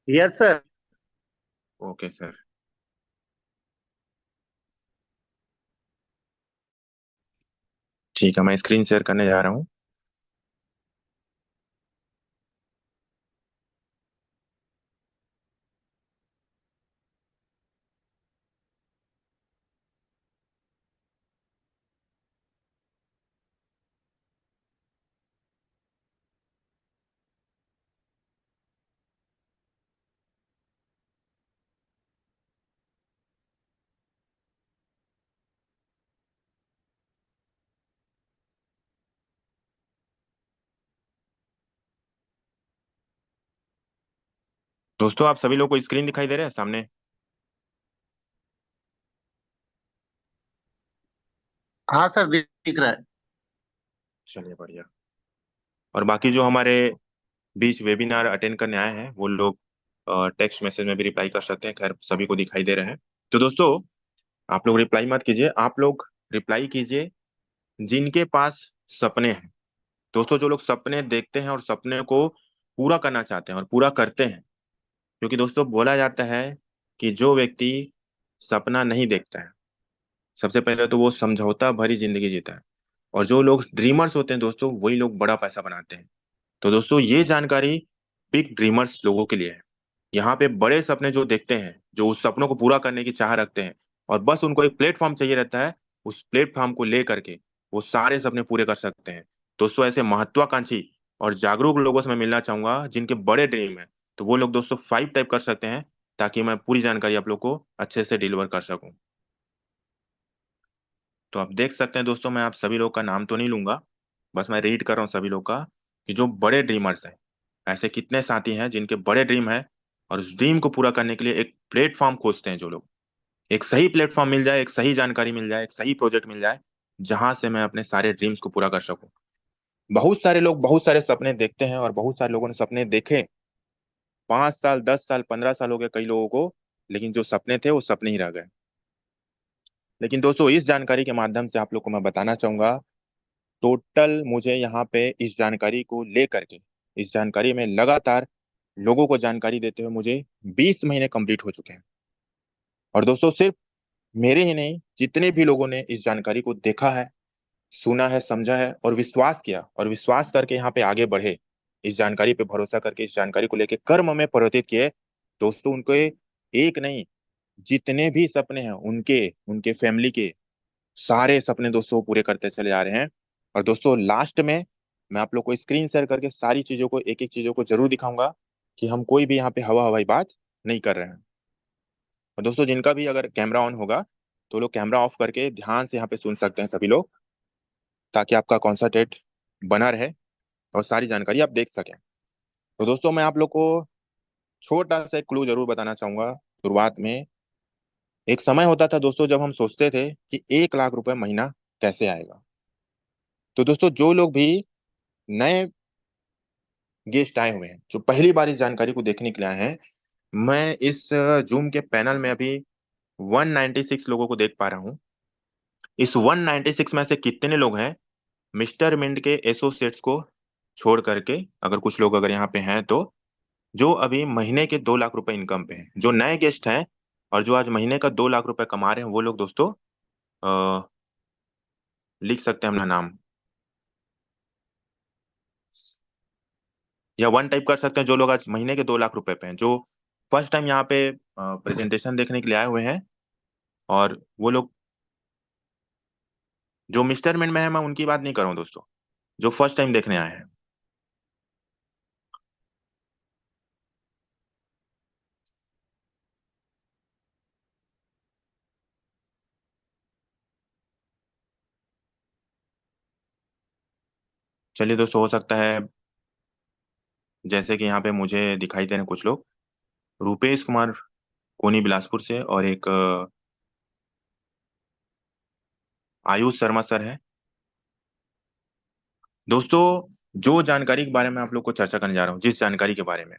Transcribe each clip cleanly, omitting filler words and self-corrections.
Yes sir. Okay sir. ठीक है, मैं स्क्रीन शेयर करने जा रहा हूँ। दोस्तों, आप सभी लोग को स्क्रीन दिखाई दे रहा है सामने? हाँ सर, दिख रहा है। चलिए, बढ़िया। और बाकी जो हमारे बीच वेबिनार अटेंड करने आए हैं वो लोग टेक्स्ट मैसेज में भी रिप्लाई कर सकते हैं। खैर, सभी को दिखाई दे रहे हैं। तो दोस्तों, आप लोग रिप्लाई मत कीजिए, आप लोग रिप्लाई कीजिए जिनके पास सपने हैं। दोस्तों, जो लोग सपने देखते हैं और सपने को पूरा करना चाहते हैं और पूरा करते हैं, क्योंकि दोस्तों बोला जाता है कि जो व्यक्ति सपना नहीं देखता है, सबसे पहले तो वो समझौता भरी जिंदगी जीता है। और जो लोग ड्रीमर्स होते हैं दोस्तों, वही लोग बड़ा पैसा बनाते हैं। तो दोस्तों, ये जानकारी बिग ड्रीमर्स लोगों के लिए है। यहाँ पे बड़े सपने जो देखते हैं, जो उस सपनों को पूरा करने की चाह रखते हैं, और बस उनको एक प्लेटफॉर्म चाहिए रहता है, उस प्लेटफॉर्म को ले करके वो सारे सपने पूरे कर सकते हैं। दोस्तों, ऐसे महत्वाकांक्षी और जागरूक लोगों से मैं मिलना चाहूंगा जिनके बड़े ड्रीम है। तो वो लोग दोस्तों 5 टाइप कर सकते हैं, ताकि मैं पूरी जानकारी आप लोग को अच्छे से डिलीवर कर सकूं। तो आप देख सकते हैं दोस्तों, मैं आप सभी लोग का नाम तो नहीं लूंगा, बस मैं रीड कर रहा हूँ सभी लोग का, कि जो बड़े ड्रीमर्स हैं। ऐसे कितने साथी हैं जिनके बड़े ड्रीम है और उस ड्रीम को पूरा करने के लिए एक प्लेटफॉर्म खोजते हैं। जो लोग एक सही प्लेटफॉर्म मिल जाए, एक सही जानकारी मिल जाए, एक सही प्रोजेक्ट मिल जाए, जहां से मैं अपने सारे ड्रीम्स को पूरा कर सकूं। बहुत सारे लोग बहुत सारे सपने देखते हैं और बहुत सारे लोगों ने सपने देखे। 5 साल, 10 साल, 15 साल हो गए कई लोगों को, लेकिन जो सपने थे वो सपने ही रह गए। लेकिन दोस्तों, इस जानकारी के माध्यम से आप लोग को मैं बताना चाहूंगा, टोटल मुझे यहाँ पे इस जानकारी को लेकर के, इस जानकारी में लगातार लोगों को जानकारी देते हुए मुझे 20 महीने कंप्लीट हो चुके हैं। और दोस्तों, सिर्फ मेरे ही नहीं, जितने भी लोगों ने इस जानकारी को देखा है, सुना है, समझा है और विश्वास किया और विश्वास करके यहाँ पे आगे बढ़े, इस जानकारी पे भरोसा करके इस जानकारी को लेके कर्म में परिवर्तित किए, दोस्तों उनको एक नहीं, जितने भी सपने हैं उनके, उनके फैमिली के सारे सपने दोस्तों पूरे करते चले जा रहे हैं। और दोस्तों, लास्ट में मैं आप लोग को स्क्रीन शेयर करके सारी चीजों को, एक एक चीजों को जरूर दिखाऊंगा कि हम कोई भी यहाँ पे हवा हवाई बात नहीं कर रहे हैं। और दोस्तों, जिनका भी अगर कैमरा ऑन होगा तो लोग कैमरा ऑफ करके ध्यान से यहाँ पे सुन सकते हैं सभी लोग, ताकि आपका कॉन्सेंट्रेट बना रहे और सारी जानकारी आप देख सकें। तो दोस्तों, मैं आप लोग को छोटा सा एक क्लू जरूर बताना चाहूंगा शुरुआत में। एक समय होता था दोस्तों जब हम सोचते थे कि 1 लाख रुपए महीना कैसे आएगा। तो दोस्तों, जो लोग भी नए गेस्ट आए हुए हैं, जो पहली बार इस जानकारी को देखने के लिए आए हैं, मैं इस जूम के पैनल में अभी 196 लोगों को देख पा रहा हूँ। इस 196 में से कितने लोग हैं मिस्टर मिंट के एसोसिएट्स को छोड़ करके, अगर कुछ लोग अगर यहाँ पे हैं तो, जो अभी महीने के 2 लाख रुपए इनकम पे हैं, जो नए गेस्ट हैं और जो आज महीने का 2 लाख रुपए कमा रहे हैं, वो लोग दोस्तों अ, लिख सकते हैं अपना नाम, या वन टाइप कर सकते हैं। जो लोग आज महीने के 2 लाख रुपए पे हैं, जो फर्स्ट टाइम यहाँ पे प्रेजेंटेशन देखने के लिए आए हुए हैं, और वो लोग जो मिस्टर मिंट में है, मैं उनकी बात नहीं कर रहा हूँ दोस्तों, जो फर्स्ट टाइम देखने आए हैं। चलिए दोस्तों, हो सकता है जैसे कि यहाँ पे मुझे दिखाई दे रहे हैं कुछ लोग, रुपेश कुमार कोनी बिलासपुर से, और एक आयुष शर्मा सर है। दोस्तों, जो जानकारी के बारे में आप लोग को चर्चा करने जा रहा हूँ, जिस जानकारी के बारे में,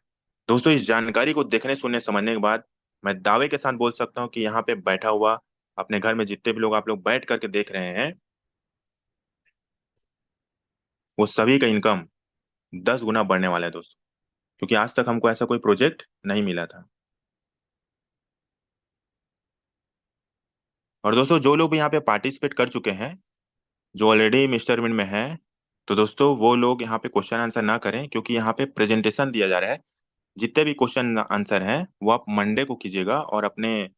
दोस्तों इस जानकारी को देखने, सुनने, समझने के बाद मैं दावे के साथ बोल सकता हूँ कि यहाँ पे बैठा हुआ अपने घर में जितने भी लोग आप लोग बैठ करके देख रहे हैं, वो सभी का इनकम 10 गुना बढ़ने वाला है दोस्तों। क्योंकि आज तक हमको ऐसा कोई प्रोजेक्ट नहीं मिला था। और दोस्तों जो लोग भी यहाँ पे पार्टिसिपेट कर चुके हैं, जो ऑलरेडी मिस्टर मिन में हैं, तो दोस्तों वो लोग यहाँ पे क्वेश्चन आंसर ना करें, क्योंकि यहाँ पे प्रेजेंटेशन दिया जा रहा है। जितने भी क्वेश्चन आंसर हैं वो आप मंडे को कीजिएगा और अपने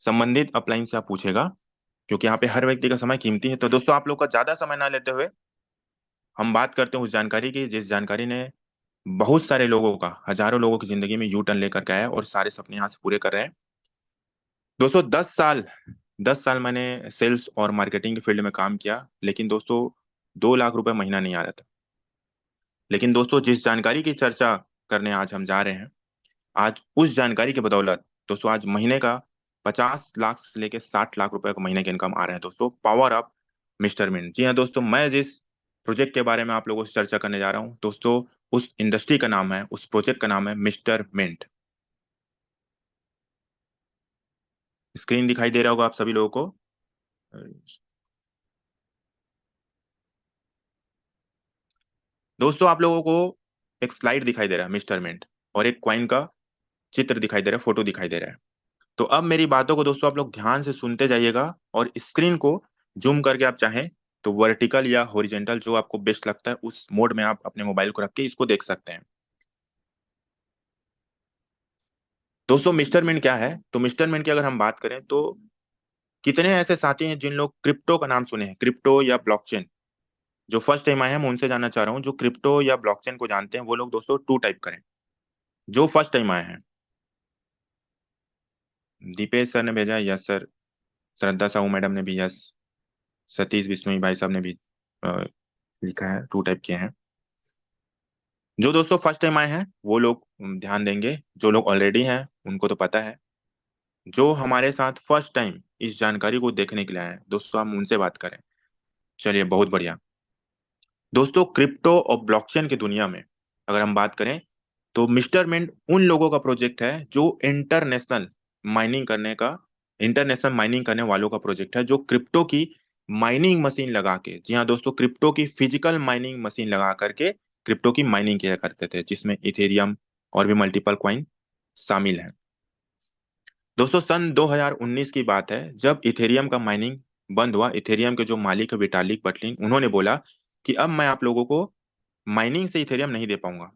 संबंधित अपलाइन से आप पूछेगा, क्योंकि यहाँ पे हर व्यक्ति का समय कीमती है। तो दोस्तों आप लोग का ज्यादा समय ना लेते हुए हम बात करते हैं उस जानकारी की, जिस जानकारी ने बहुत सारे लोगों का, हजारों लोगों की जिंदगी में यू टर्न लेकर के आया है और सारे सपने यहाँ से पूरे कर रहे हैं। दोस्तों 10 साल मैंने सेल्स और मार्केटिंग के फील्ड में काम किया, लेकिन दोस्तों 2 लाख रुपए महीना नहीं आ रहा था। लेकिन दोस्तों जिस जानकारी की चर्चा करने आज हम जा रहे हैं, आज उस जानकारी की बदौलत दोस्तों आज महीने का 50 लाख से लेके 60 लाख रुपए का महीने का इनकम आ रहा है। दोस्तों पावर अप मिस्टर मिंट। जी हाँ दोस्तों, मैं जिस प्रोजेक्ट के बारे में आप लोगों से चर्चा करने जा रहा हूँ दोस्तों, उस इंडस्ट्री का नाम है, उस प्रोजेक्ट का नाम है मिस्टर मिंट। स्क्रीन दिखाई दे रहा होगा आप सभी लोगों को। दोस्तों आप लोगों को एक स्लाइड दिखाई दे रहा है मिस्टर मिंट, और एक क्वाइन का चित्र दिखाई दे रहा है, फोटो दिखाई दे रहा है। तो अब मेरी बातों को दोस्तों आप लोग ध्यान से सुनते जाइएगा, और स्क्रीन को जूम करके आप चाहें तो वर्टिकल या हॉरिजेंटल जो आपको बेस्ट लगता है उस मोड में आप अपने मोबाइल को रख के इसको देख सकते हैं। दोस्तों मिस्टर मिंट क्या है? तो मिस्टर मिंट की अगर हम बात करें तो कितने ऐसे साथी हैं जिन लोग क्रिप्टो का नाम सुने हैं, क्रिप्टो या ब्लॉकचेन? जो फर्स्ट टाइम आए हैं मैं उनसे जानना चाह रहा हूँ, जो क्रिप्टो या ब्लॉकचेन को जानते हैं वो लोग दोस्तों टू टाइप करें। जो फर्स्ट टाइम आए हैं, दीपेश सर ने भेजा यस सर, श्रद्धा साहू मैडम ने भी यस, सतीश बिश्नोई भाई साहब ने भी अ, लिखा है, टू टाइप किए हैं। जो दोस्तों फर्स्ट टाइम आए हैं वो लोग ध्यान देंगे, जो लोग ऑलरेडी हैं उनको तो पता है। जो हमारे साथ फर्स्ट टाइम इस जानकारी को देखने के लिए आए हैं दोस्तों, हम उनसे बात करें। चलिए बहुत बढ़िया। दोस्तों क्रिप्टो और ब्लॉकचेन की दुनिया में अगर हम बात करें तो मिस्टर मिंट उन लोगों का प्रोजेक्ट है जो माइनिंग करने का इंटरनेशनल माइनिंग करने वालों का प्रोजेक्ट है, जो क्रिप्टो की माइनिंग मशीन लगा के, जी हाँ दोस्तों, क्रिप्टो की फिजिकल माइनिंग मशीन लगा करके क्रिप्टो की माइनिंग किया करते थे, जिसमें इथेरियम और भी मल्टीपल क्वाइन शामिल हैं। दोस्तों सन 2019 की बात है, जब इथेरियम का माइनिंग बंद हुआ। इथेरियम के जो मालिक है विटालिक बटलिंग, उन्होंने बोला कि अब मैं आप लोगों को माइनिंग से इथेरियम नहीं दे पाऊंगा,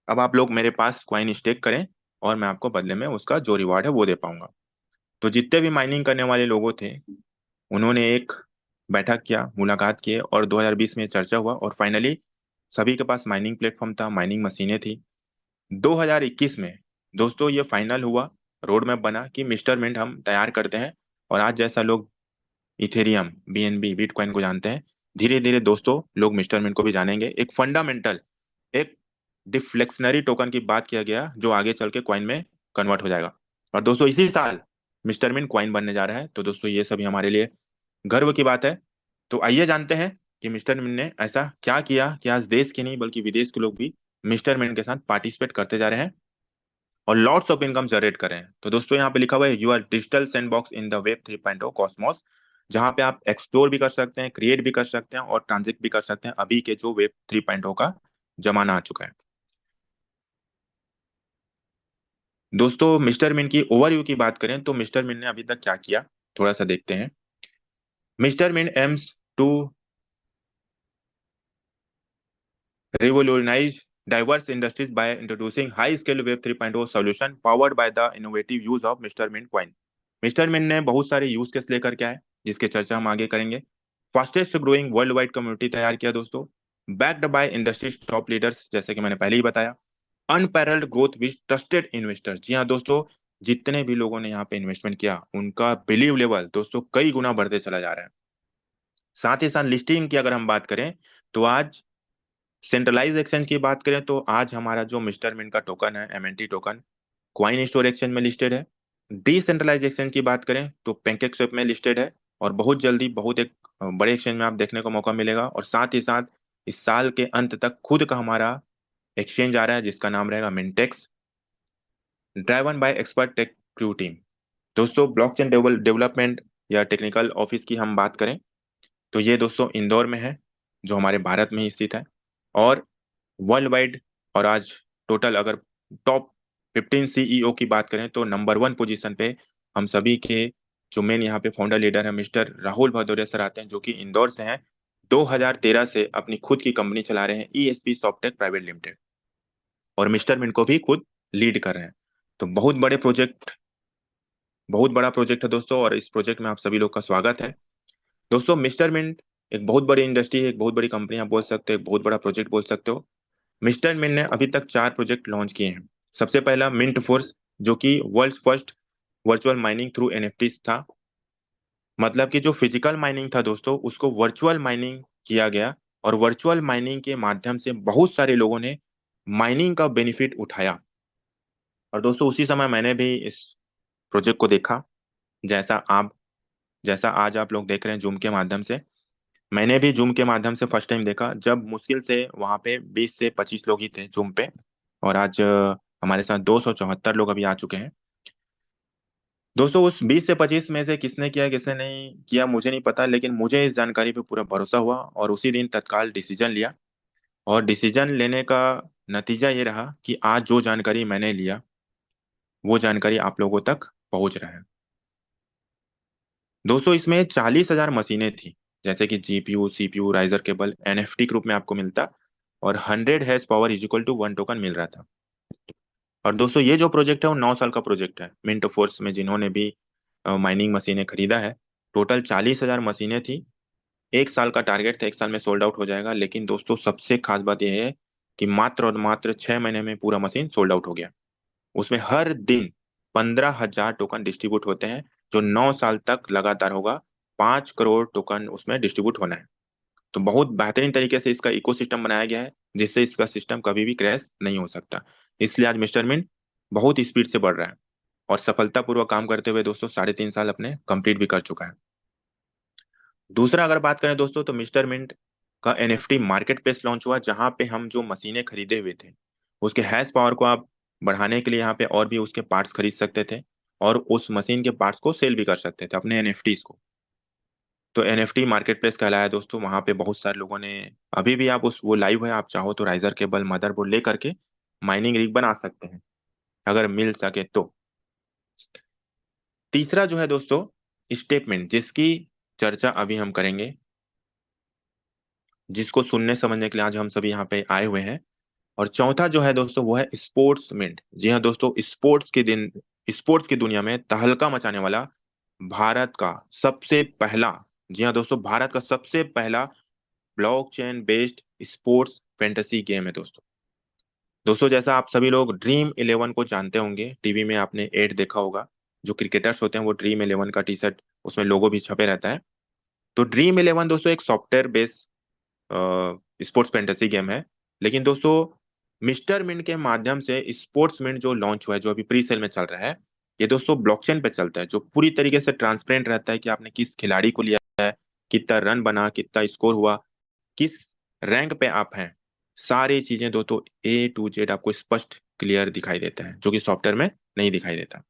अब आप लोग मेरे पास क्वाइन स्टेक करें और मैं आपको बदले में उसका जो रिवार्ड है वो दे पाऊंगा। तो जितने भी माइनिंग करने वाले लोगों थे उन्होंने एक बैठक किया, मुलाकात किए, और 2020 में चर्चा हुआ और फाइनली सभी के पास माइनिंग प्लेटफॉर्म था, माइनिंग मशीनें थी। 2021 में दोस्तों ये फाइनल हुआ, रोड मैप बना कि मिस्टर मिंट हम तैयार करते हैं। और आज जैसा लोग इथेरियम, बीएनबी, बिटकॉइन को जानते हैं, धीरे धीरे दोस्तों लोग मिस्टर मिंट को भी जानेंगे। एक फंडामेंटल, एक डिफ्लेक्शनरी टोकन की बात किया गया जो आगे चल के क्वाइन में कन्वर्ट हो जाएगा। और दोस्तों इसी साल मिस्टर मिंट क्वाइन बनने जा रहा है। तो दोस्तों ये सभी हमारे लिए गर्व की बात है। तो आइए जानते हैं कि मिस्टर मिंट ने ऐसा क्या किया कि आज देश के नहीं बल्कि विदेश के लोग भी मिस्टर मिंट के साथ पार्टिसिपेट करते जा रहे हैं और लॉट्स ऑफ इनकम जनरेट कर रहे हैं। तो दोस्तों यहाँ पे लिखा हुआ है you are digital sandbox in the web 3.0 cosmos, जहाँ पे आप एक्सप्लोर भी कर सकते हैं, क्रिएट भी कर सकते हैं और ट्रांजेक्ट भी कर सकते हैं, अभी के जो वेब 3.0 का जमाना आ चुका है। दोस्तों मिस्टर मिन की ओवरव्यू की बात करें तो मिस्टर मिन ने अभी तक क्या किया, थोड़ा सा देखते हैं। Mr Mint aims to revolutionize diverse industries by introducing high-scale Web 3.0 solution powered by the innovative use of Mr. Mint Coin। Mister मिन ने बहुत सारे यूज केस लेकर के आए, जिसके चर्चा हम आगे करेंगे। Fastest growing world wide community तैयार किया दोस्तों, backed by industry top leaders, जैसे कि मैंने पहले ही बताया। Unparalleled growth with trusted investors, जी हाँ दोस्तों, जितने भी लोगों ने यहाँ पे इन्वेस्टमेंट किया उनका बिलीव लेवल दोस्तों कई गुना बढ़ते चला जा रहा है। साथ ही साथ लिस्टिंग की अगर हम बात करें तो आज सेंट्रलाइज एक्सचेंज की बात करें तो आज हमारा जो मिस्टर मिंट का टोकन है, MNT token, coin store exchange में लिस्टेड है। डिसेंट्रलाइज एक्सचेंज की बात करें तो पैंकेक स्वेप में लिस्टेड है, और बहुत जल्दी बहुत एक बड़े एक्सचेंज में आप देखने को मौका मिलेगा। और साथ ही साथ इस साल के अंत तक खुद का हमारा एक्सचेंज आ रहा है जिसका नाम रहेगा Mintex, driven by expert tech crew team. दोस्तों ब्लॉकचेन डेवलपमेंट या टेक्निकल ऑफिस की हम बात करें तो ये दोस्तों इंदौर में है, जो हमारे भारत में ही स्थित है, और वर्ल्ड वाइड और आज टोटल अगर टॉप 15 सीईओ की बात करें तो नंबर 1 पोजीशन पे हम सभी के जो मेन यहाँ पे फाउंडर लीडर है मिस्टर राहुल भदौरिया सर आते हैं, जो कि इंदौर से हैं। 2013 से अपनी खुद की कंपनी चला रहे हैं, ईएसपी सॉफ्टटेक प्राइवेट लिमिटेड, और मिस्टर मिंट को भी खुद लीड कर रहे हैं। तो बहुत बड़ा प्रोजेक्ट है दोस्तों, और इस प्रोजेक्ट में आप सभी लोग का स्वागत है। दोस्तों, मिस्टर मिंट एक बहुत बड़ी इंडस्ट्री है, एक बहुत बड़ी कंपनी आप बोल सकते हो, एक बहुत बड़ा प्रोजेक्ट बोल सकते हो। मिस्टर मिंट ने अभी तक 4 प्रोजेक्ट लॉन्च किए हैं। सबसे पहला मिंट फोर्स, जो कि world first virtual mining through NFT था। मतलब कि जो फिजिकल माइनिंग था दोस्तों, उसको वर्चुअल माइनिंग किया गया, और वर्चुअल माइनिंग के माध्यम से बहुत सारे लोगों ने माइनिंग का बेनिफिट उठाया। और दोस्तों, उसी समय मैंने भी इस प्रोजेक्ट को देखा, जैसा आप जैसा आज आप लोग देख रहे हैं जूम के माध्यम से। मैंने भी जूम के माध्यम से फर्स्ट टाइम देखा, जब मुश्किल से वहां पे 20 से 25 लोग ही थे जूम पे, और आज हमारे साथ 274 लोग अभी आ चुके हैं। दोस्तों, उस 20 से 25 में से किसने किया किसने नहीं किया मुझे नहीं पता, लेकिन मुझे इस जानकारी पे पूरा भरोसा हुआ, और उसी दिन तत्काल डिसीजन लिया। और डिसीजन लेने का नतीजा ये रहा कि आज जो जानकारी मैंने लिया, वो जानकारी आप लोगों तक पहुंच रहा है। दोस्तों, इसमें 40,000 मशीनें थी, जैसे कि GPU, CPU, riser cable NFT के रूप में आपको मिलता, और 100 hash power is equal to 1 token मिल रहा था। और दोस्तों, ये जो प्रोजेक्ट है वो 9 साल का प्रोजेक्ट है। मिंट फोर्स में जिन्होंने भी माइनिंग मशीनें खरीदा है, टोटल 40,000 मशीनें थी। 1 साल का टारगेट था, 1 साल में सोल्ड आउट हो जाएगा। लेकिन दोस्तों, सबसे खास बात यह है कि मात्र और मात्र 6 महीने में पूरा मशीन सोल्ड आउट हो गया। उसमें हर दिन 15,000 टोकन डिस्ट्रीब्यूट होते हैं, जो 9 साल तक लगातार होगा। 5 करोड़ टोकन उसमें डिस्ट्रीब्यूट होना है। तो बहुत बेहतरीन तरीके से इसका इकोसिस्टम बनाया गया है, जिससे इसका सिस्टम कभी भी क्रैश नहीं हो सकता। इसलिए आज मिस्टर मिंट बहुत स्पीड से बढ़ रहा है, और सफलतापूर्वक काम करते हुए दोस्तों 3.5 साल अपने कंप्लीट भी कर चुका है। दूसरा अगर बात करें दोस्तों, तो मिस्टर मिंट का एनएफटी मार्केट प्लेस लॉन्च हुआ, जहां पे हम जो मशीनें खरीदे हुए थे, उसके हैश पावर को आप बढ़ाने के लिए यहाँ पे और भी उसके पार्ट्स खरीद सकते थे, और उस मशीन के पार्ट्स को सेल भी कर सकते थे अपने एनएफटीज को। तो एनएफटी मार्केट प्लेस कहलाया दोस्तों। वहां पे बहुत सारे लोगों ने, अभी भी आप उस वो लाइव है, आप चाहो तो राइजर केबल मदरबोर्ड ले करके माइनिंग रिग बना सकते हैं, अगर मिल सके तो। तीसरा जो है दोस्तों, स्टेटमेंट, जिसकी चर्चा अभी हम करेंगे, जिसको सुनने समझने के लिए आज हम सभी यहाँ पे आए हुए हैं। और चौथा जो है दोस्तों, वो है स्पोर्ट्समेंट। जी हाँ दोस्तों, स्पोर्ट्स की दुनिया में तहलका मचाने वाला भारत का सबसे पहला, जी हाँ दोस्तों, भारत का सबसे पहला blockchain based sports fantasy game है दोस्तों। दोस्तों, जैसा आप सभी लोग ड्रीम 11 को जानते होंगे, टीवी में आपने एड देखा होगा। जो क्रिकेटर्स होते हैं वो ड्रीम 11 का टी शर्ट, उसमें लोगो भी छपे रहता है। तो ड्रीम 11 दोस्तों एक software based sports fantasy game है। लेकिन दोस्तों, मिस्टर मिंट के माध्यम से स्पोर्ट्स मिंट जो लॉन्च हुआ है, जो अभी प्री सेल में चल रहा है, ये दोस्तों ब्लॉकचेन पे चलता है, जो पूरी तरीके से ट्रांसपेरेंट रहता है कि आपने किस खिलाड़ी को लिया है, कितना रन बना, कितना स्कोर हुआ, किस रैंक पे आप हैं। सारी चीजें दोस्तों A to Z आपको स्पष्ट क्लियर दिखाई देता है, जो कि सॉफ्टवेयर में नहीं दिखाई देता।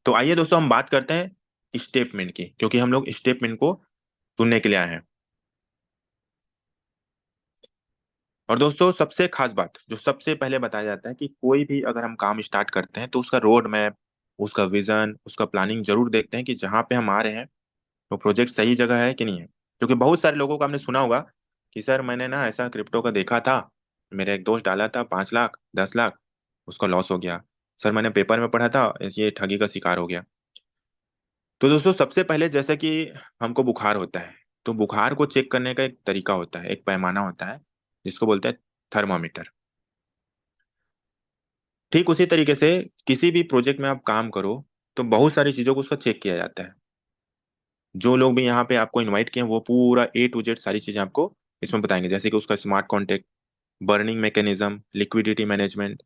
तो आइए दोस्तों, हम बात करते हैं स्टेटमेंट की, क्योंकि हम लोग स्टेटमेंट को सुनने के लिए आए हैं। और दोस्तों, सबसे खास बात जो सबसे पहले बताया जाता है कि कोई भी अगर हम काम स्टार्ट करते हैं, तो उसका रोड मैप, उसका विजन, उसका प्लानिंग जरूर देखते हैं कि जहाँ पे हम आ रहे हैं वो प्रोजेक्ट सही जगह है कि नहीं है। क्योंकि बहुत सारे लोगों को आपने सुना होगा कि सर मैंने ना ऐसा क्रिप्टो का देखा था, मेरा एक दोस्त डाला था 5 लाख 10 लाख, उसका लॉस हो गया। सर मैंने पेपर में पढ़ा था, ये ठगी का शिकार हो गया। तो दोस्तों, सबसे पहले जैसे कि हमको बुखार होता है, तो बुखार को चेक करने का एक तरीका होता है, एक पैमाना होता है, जिसको बोलते हैं थर्मामीटर। ठीक उसी तरीके से किसी भी प्रोजेक्ट में आप काम करो, तो बहुत सारी चीजों को उसका चेक किया जाता है। जो लोग भी यहाँ पे आपको इनवाइट किए हैं, वो पूरा A to Z सारी चीजें आपको इसमें बताएंगे, जैसे कि उसका smart contract, burning mechanism, liquidity management,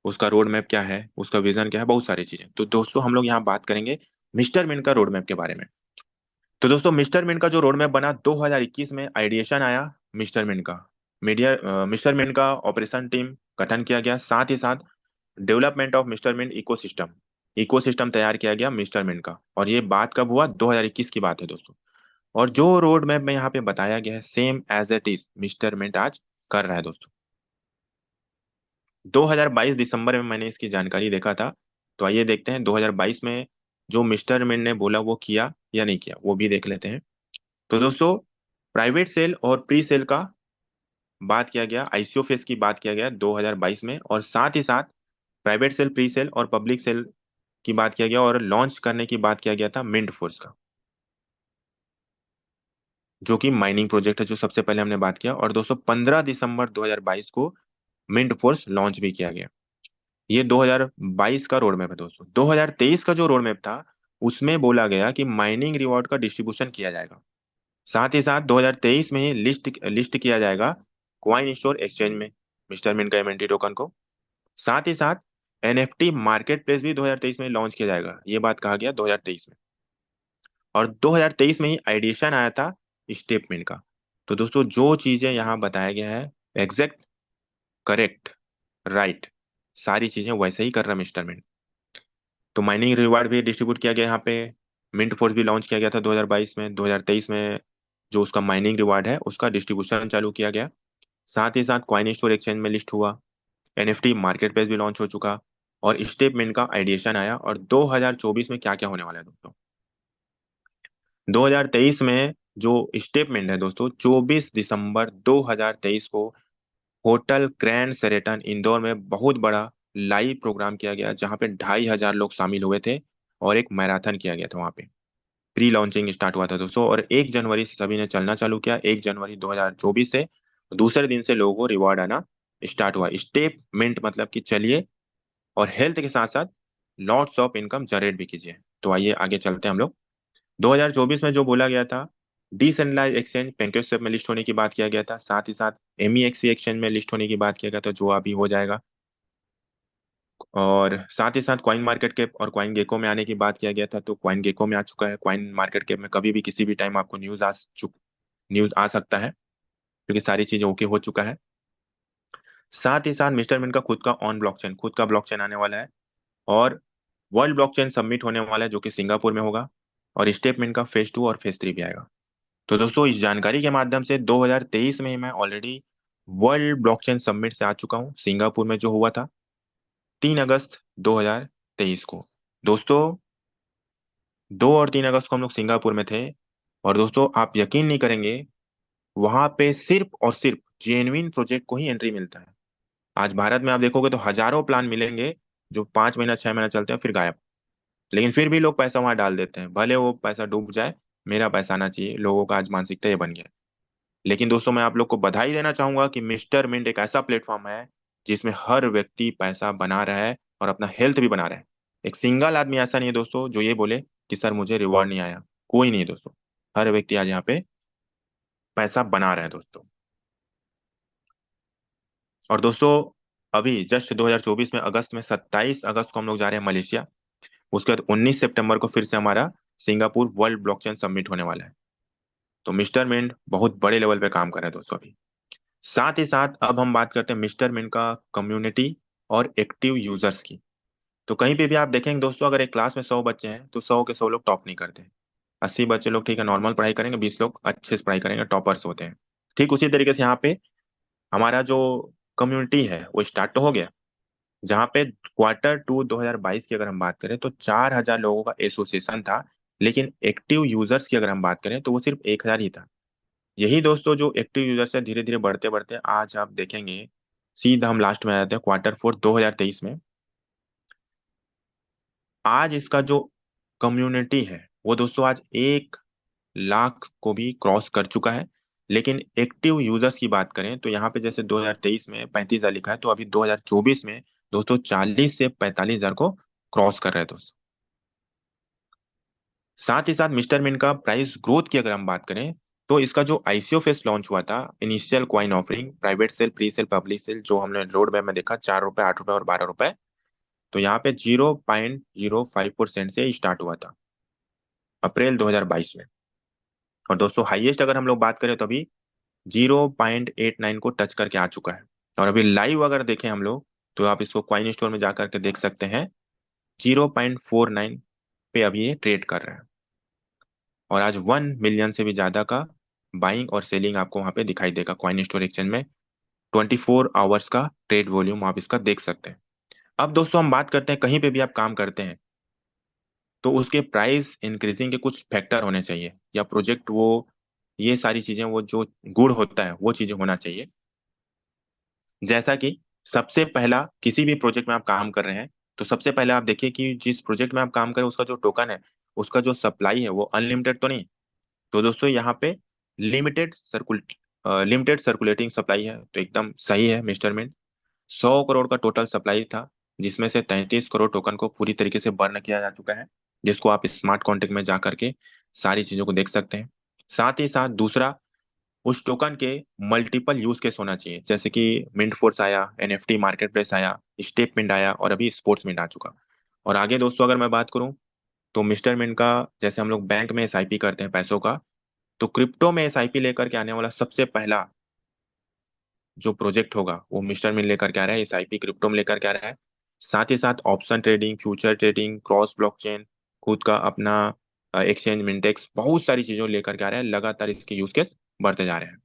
उसका रोड मैप क्या है, उसका विजन क्या है, बहुत सारी चीजें। तो दोस्तों, हम लोग यहाँ बात करेंगे मिस्टर मिंट का रोड मैप के बारे में। तो दोस्तों, मिस्टर मिंट का जो रोड मैप बना, 2021 में आइडिएशन आया मिस्टर मिंट का। मिस्टर मिंट का ऑपरेशन टीम गठन किया गया, साथ ही साथ development of Mr Mint ecosystem ecosystem तैयार किया गया मिस्टर मिंट का। और ये बात कब हुआ? 2021 की बात है दोस्तों। और जो रोड मैप में यहाँ पे बताया गया है, same as it is Mr Mint आज कर रहा है दोस्तों। 2022 दिसंबर में मैंने इसकी जानकारी देखा था। तो आइए देखते हैं 2022 में जो मिस्टर मिंट ने बोला वो किया या नहीं किया, वो भी देख लेते हैं। तो दोस्तों, प्राइवेट सेल और प्री सेल का बात किया गया, आईसीओ फेस की बात किया गया 2022 में, और साथ ही साथ प्राइवेट सेल, प्री सेल और पब्लिक सेल की बात किया गया, और लॉन्च करने की बात किया गया था मिंट फोर्स का, जो कि माइनिंग प्रोजेक्ट है, जो सबसे पहले हमने बात किया। और दोस्तों 15 दिसंबर 2022 को मिंट फोर्स लॉन्च भी किया गया। ये 2022 का रोड मैप है दोस्तों। 2023 का जो रोड मैप था उसमें बोला गया कि माइनिंग रिवॉर्ड का डिस्ट्रीब्यूशन किया जाएगा। साथ ही साथ 2023 में ही लिस्ट लिस्ट किया जाएगा कॉइन स्टोर एक्सचेंज में मिस्टर मिंट का एमएनटी टोकन को। साथ ही साथ एनएफटी मार्केट प्लेस भी 2023 में लॉन्च किया जाएगा, ये बात कहा गया 2023 में। और 2023 में ही आइडिएशन आया था स्टेटमेंट का। तो दोस्तों जो चीजें यहाँ बताया गया है, एग्जैक्ट, करेक्ट, राइट, सारी चीजें वैसे ही कर रहा है मिस्टर मिंट। तो माइनिंग रिवार्ड भी डिस्ट्रीब्यूट किया गया यहाँ पे। मिंट फोर्स भी लॉन्च किया गया था 2022 में। 2023 में जो उसका माइनिंग रिवार्ड है उसका डिस्ट्रीब्यूशन चालू किया गया। साथ ही साथ कॉइन स्टोर एक्सचेंज में लिस्ट हुआ। एनएफटी मार्केट प्लेस भी लॉन्च हो चुका। और स्टेटमेंट का आइडिएशन आया। और 2024 में क्या क्या होने वाला है दोस्तों, 2023 में जो स्टेटमेंट है दोस्तों, 24 दिसंबर 2023 को होटल ग्रैंड शेरेटन इंदौर में बहुत बड़ा लाइव प्रोग्राम किया गया, जहां पे 2,500 लोग शामिल हुए थे और एक मैराथन किया गया था वहां पे। प्री लॉन्चिंग स्टार्ट हुआ था दोस्तों, और 1 जनवरी से सभी ने चलना चालू किया। 1 जनवरी 2024 से दूसरे दिन से लोगों को रिवॉर्ड आना स्टार्ट हुआ। स्टेप मिंट मतलब कि चलिए और हेल्थ के साथ साथ लॉट्स ऑफ इनकम जनरेट भी कीजिए। तो आइए आगे चलते हैं हम लोग। 2024 में जो बोला गया था, डिसेंट्रलाइज एक्सचेंज पेंकेस्वेप में लिस्ट होने की बात किया गया था। साथ ही साथ एमईएक्सी एक्सचेंज में लिस्ट होने की बात किया गया था, जो अभी हो जाएगा। और साथ ही साथ कॉइन मार्केट कैप और कॉइन गेको में आने की बात किया गया था, तो कॉइन गेको में आ चुका है। कॉइन मार्केट कैप में कभी भी किसी भी टाइम आपको न्यूज आ सकता है, क्योंकि सारी चीजें ओके हो चुका है। साथ ही साथ मिस्टर मिन का खुद का ऑन ब्लॉकचेन, खुद का ब्लॉकचेन आने वाला है। और वर्ल्ड ब्लॉकचेन सबमिट होने वाला है, जो कि सिंगापुर में होगा। और स्टेटमेंट का फेज 2 और फेज 3 भी आएगा। तो दोस्तों इस जानकारी के माध्यम से 2023 में ही मैं ऑलरेडी वर्ल्ड ब्लॉकचेन समिट से आ चुका हूँ, सिंगापुर में जो हुआ था 3 अगस्त 2023 को। दोस्तों 2 और 3 अगस्त को हम लोग सिंगापुर में थे। और दोस्तों आप यकीन नहीं करेंगे, वहां पे सिर्फ और सिर्फ जेन्युइन प्रोजेक्ट को ही एंट्री मिलता है। आज भारत में आप देखोगे तो हजारों प्लान मिलेंगे जो 5 महीना 6 महीना चलते हैं फिर गायब। लेकिन फिर भी लोग पैसा वहां डाल देते हैं, भले वो पैसा डूब जाए, मेरा पैसा आना चाहिए। लोगों का आज मानसिकता ये बन गया है। लेकिन दोस्तों मैं आप लोग को बधाई देना चाहूंगा कि मिस्टर मिंट एक ऐसा प्लेटफॉर्म है जिसमें हर व्यक्ति पैसा बना रहा है और अपना हेल्थ भी बना रहा है। एक सिंगल आदमी ऐसा नहीं है दोस्तों जो ये बोले कि सर मुझे रिवॉर्ड नहीं आया। कोई नहीं है दोस्तों, हर व्यक्ति आज यहाँ पे पैसा बना रहा है दोस्तों। और दोस्तों अभी जस्ट 2024 में अगस्त में 27 अगस्त को हम लोग जा रहे हैं मलेशिया। उसके बाद 19 सितंबर को फिर से हमारा सिंगापुर वर्ल्ड ब्लॉकचेन समिट होने वाला है। तो मिस्टर मिंट बहुत बड़े लेवल पे काम कर रहा है दोस्तों अभी। साथ ही साथ अब हम बात करते हैं मिस्टर मिन का कम्युनिटी और एक्टिव यूजर्स की। तो कहीं पे भी आप देखेंगे दोस्तों, अगर एक क्लास में 100 बच्चे हैं तो 100 के 100 लोग टॉप नहीं करते। 80 बच्चे लोग ठीक है नॉर्मल पढ़ाई करेंगे, 20 लोग अच्छे से पढ़ाई करेंगे, टॉपर्स होते हैं। ठीक उसी तरीके से यहाँ पे हमारा जो कम्युनिटी है वो स्टार्ट तो हो गया, जहाँ पे Q2 2022 की अगर हम बात करें तो 4,000 लोगों का एसोसिएशन था। लेकिन एक्टिव यूजर्स की अगर हम बात करें तो वो सिर्फ 1,000 ही था। यही दोस्तों जो एक्टिव यूजर्स है धीरे धीरे बढ़ते बढ़ते आज आप देखेंगे, सीधा हम लास्ट में आ जाते हैं Q4 2023 में। आज इसका जो कम्युनिटी है वो दोस्तों आज 1 लाख को भी क्रॉस कर चुका है। लेकिन एक्टिव यूजर्स की बात करें तो यहाँ पे जैसे 2023 में 35,000 लिखा है, तो अभी 2024 में दोस्तों 40 से 45,000 को क्रॉस कर रहे हैं दोस्तों। साथ ही साथ मिस्टर मिन का प्राइस ग्रोथ की अगर हम बात करें तो इसका जो आईसीओ फेस लॉन्च हुआ था, initial coin offering, private sale, pre sale, public sale, जो हमने रोड मैप में देखा, 4 रुपए, 8 रुपए और 12 रुपए। तो यहाँ पे 0.05% से स्टार्ट हुआ था अप्रैल 2022 में। और दोस्तों हाईएस्ट अगर हम लोग बात करें तो अभी 0.89 को टच करके आ चुका है। और अभी लाइव अगर देखें हम लोग तो आप इसको क्वाइन स्टोर में जाकर के देख सकते हैं, 0.49 पे अभी ये ट्रेड कर रहा है। और आज 1 मिलियन से भी ज्यादा का बाइंग और सेलिंग आपको वहां पे दिखाई देगा कॉइन स्टोर एक्सचेंज में। 24 आवर्स का ट्रेड वॉल्यूम आप इसका देख सकते हैं। अब दोस्तों हम बात करते हैं, कहीं पे भी आप काम करते हैं तो उसके प्राइस इंक्रीजिंग के कुछ फैक्टर होने चाहिए, या प्रोजेक्ट वो ये सारी चीजें, वो जो गुण होता है वो चीजें होना चाहिए। जैसा कि सबसे पहला, किसी भी प्रोजेक्ट में आप काम कर रहे हैं तो सबसे पहले आप देखिए कि जिस प्रोजेक्ट में आप काम करें उसका जो टोकन है, उसका जो सप्लाई है वो अनलिमिटेड तो नहीं। तो दोस्तों यहाँ पे लिमिटेड सर्कुलेटिंग सप्लाई है, तो एकदम सही है मेजरमेंट। 100 करोड़ का टोटल सप्लाई था, जिसमें से 33 करोड़ टोकन को पूरी तरीके से बर्न किया जा चुका है, जिसको आप स्मार्ट कॉन्ट्रैक्ट में जा करके सारी चीजों को देख सकते हैं। साथ ही साथ दूसरा, उस टोकन के मल्टीपल यूज केस होना चाहिए, जैसे कि मिंट फोर्स आया, एनएफटी मार्केट प्लेस आया, स्टेप मिंट आया, और अभी स्पोर्ट्स मिंट आ चुका। और आगे दोस्तों अगर मैं बात करूं तो मिस्टर मिंट का, जैसे हम लोग बैंक में एसआईपी करते हैं पैसों का, तो क्रिप्टो में एसआईपी लेकर के आने वाला सबसे पहला जो प्रोजेक्ट होगा वो मिस्टर मिल लेकर के आ रहा है, एसआईपी क्रिप्टो में लेकर के आ रहा है। साथ ही साथ option trading, future trading, cross blockchain, खुद का अपना एक्सचेंज मिंटेक्स, बहुत सारी चीजों लेकर के आ रहा है, लगातार इसके यूज केस बढ़ते जा रहे हैं।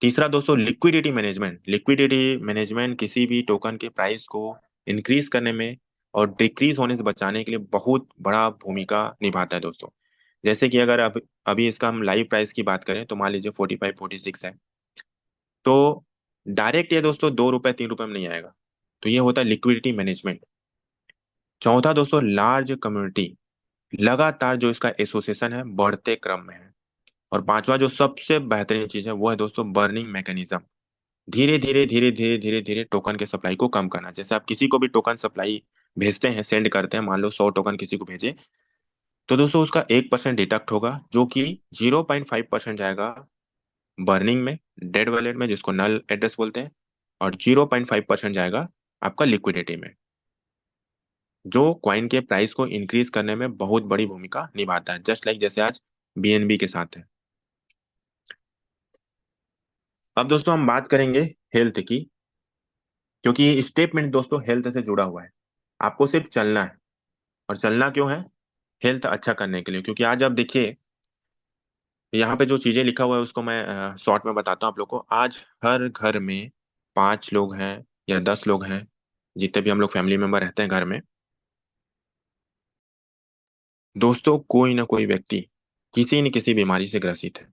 तीसरा दोस्तों, लिक्विडिटी मैनेजमेंट किसी भी टोकन के प्राइस को इंक्रीज करने में और डिक्रीज होने से बचाने के लिए बहुत बड़ा भूमिका निभाता है दोस्तों। जैसे कि अगर अभी इसका हम लाइव प्राइस की बात करें तो मान लीजिए 45-46 है, तो डायरेक्ट ये दोस्तों 2 रुपए 3 रुपए में नहीं आएगा। तो ये होता है लिक्विडिटी मैनेजमेंट। चौथा दोस्तों, लार्ज कम्युनिटी, लगातार जो इसका एसोसिएशन है बढ़ते क्रम में है। और पांचवा जो सबसे बेहतरीन चीज है वो है दोस्तों बर्निंग मैकेनिज्म। धीरे धीरे टोकन के सप्लाई को कम करना। जैसे आप किसी को भी टोकन सप्लाई भेजते हैं, सेंड करते हैं, मान लो 100 टोकन किसी को भेजे, तो दोस्तों उसका 1% डिडक्ट होगा, जो कि 0.5% जाएगा बर्निंग में, डेड वैलेट में जिसको नल एड्रेस बोलते हैं, और 0.5% जाएगा आपका लिक्विडिटी में, जो क्वाइन के प्राइस को इंक्रीज करने में बहुत बड़ी भूमिका निभाता है, जस्ट लाइक जैसे आज बीएनबी के साथ है। अब दोस्तों हम बात करेंगे हेल्थ की, क्योंकि स्टेटमेंट दोस्तों हेल्थ से जुड़ा हुआ है। आपको सिर्फ चलना है, और चलना क्यों है? हेल्थ अच्छा करने के लिए। क्योंकि आज आप देखिए यहाँ पे जो चीजें लिखा हुआ है उसको मैं शॉर्ट में बताता हूँ आप लोग को। आज हर घर में 5 लोग हैं या 10 लोग हैं, जितने भी हम लोग फैमिली मेंबर रहते हैं घर में, दोस्तों कोई ना कोई व्यक्ति किसी न किसी बीमारी से ग्रसित है,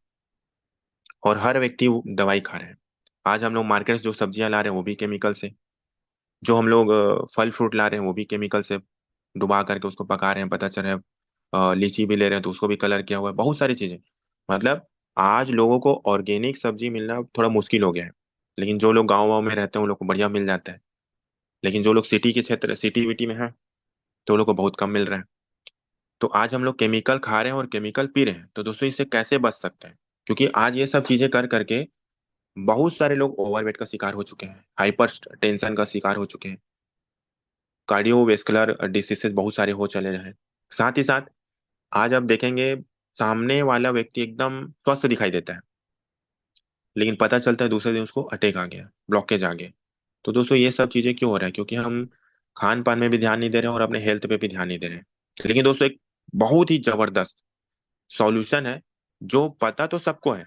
और हर व्यक्ति वो दवाई खा रहे हैं। आज हम लोग मार्केट से जो सब्जियां ला रहे हैं वो भी केमिकल से, जो हम लोग फल फ्रूट ला रहे हैं वो भी केमिकल से डुबा करके उसको पका रहे हैं। पता चल रहा है लीची भी ले रहे हैं तो उसको भी कलर किया हुआ है, बहुत सारी चीजें। मतलब आज लोगों को ऑर्गेनिक सब्जी मिलना थोड़ा मुश्किल हो गया है। लेकिन जो लोग गाँव वाँव में रहते हैं उन लोग को बढ़िया मिल जाता है। लेकिन जो लोग सिटी के क्षेत्र, सिटी विटी में है, तो उन लोग को बहुत कम मिल रहा है। तो आज हम लोग केमिकल खा रहे हैं और केमिकल पी रहे हैं, तो दोस्तों इससे कैसे बच सकते हैं? क्योंकि आज ये सब चीजें कर करके बहुत सारे लोग ओवरवेट का शिकार हो चुके हैं, हाइपर टेंशन का शिकार हो चुके हैं, कार्डियोवेस्कुलर डिसीजेस बहुत सारे हो चले हैं। साथ ही साथ आज आप देखेंगे सामने वाला व्यक्ति एकदम स्वस्थ दिखाई देता है, लेकिन पता चलता है दूसरे दिन उसको अटैक आ गया, ब्लॉकेज आ गया। तो दोस्तों ये सब चीजें क्यों हो रहा है? क्योंकि हम खान पान में भी ध्यान नहीं दे रहे हैं और अपने हेल्थ पे भी ध्यान नहीं दे रहे हैं। लेकिन दोस्तों एक बहुत ही जबरदस्त सॉल्यूशन है, जो पता तो सबको है,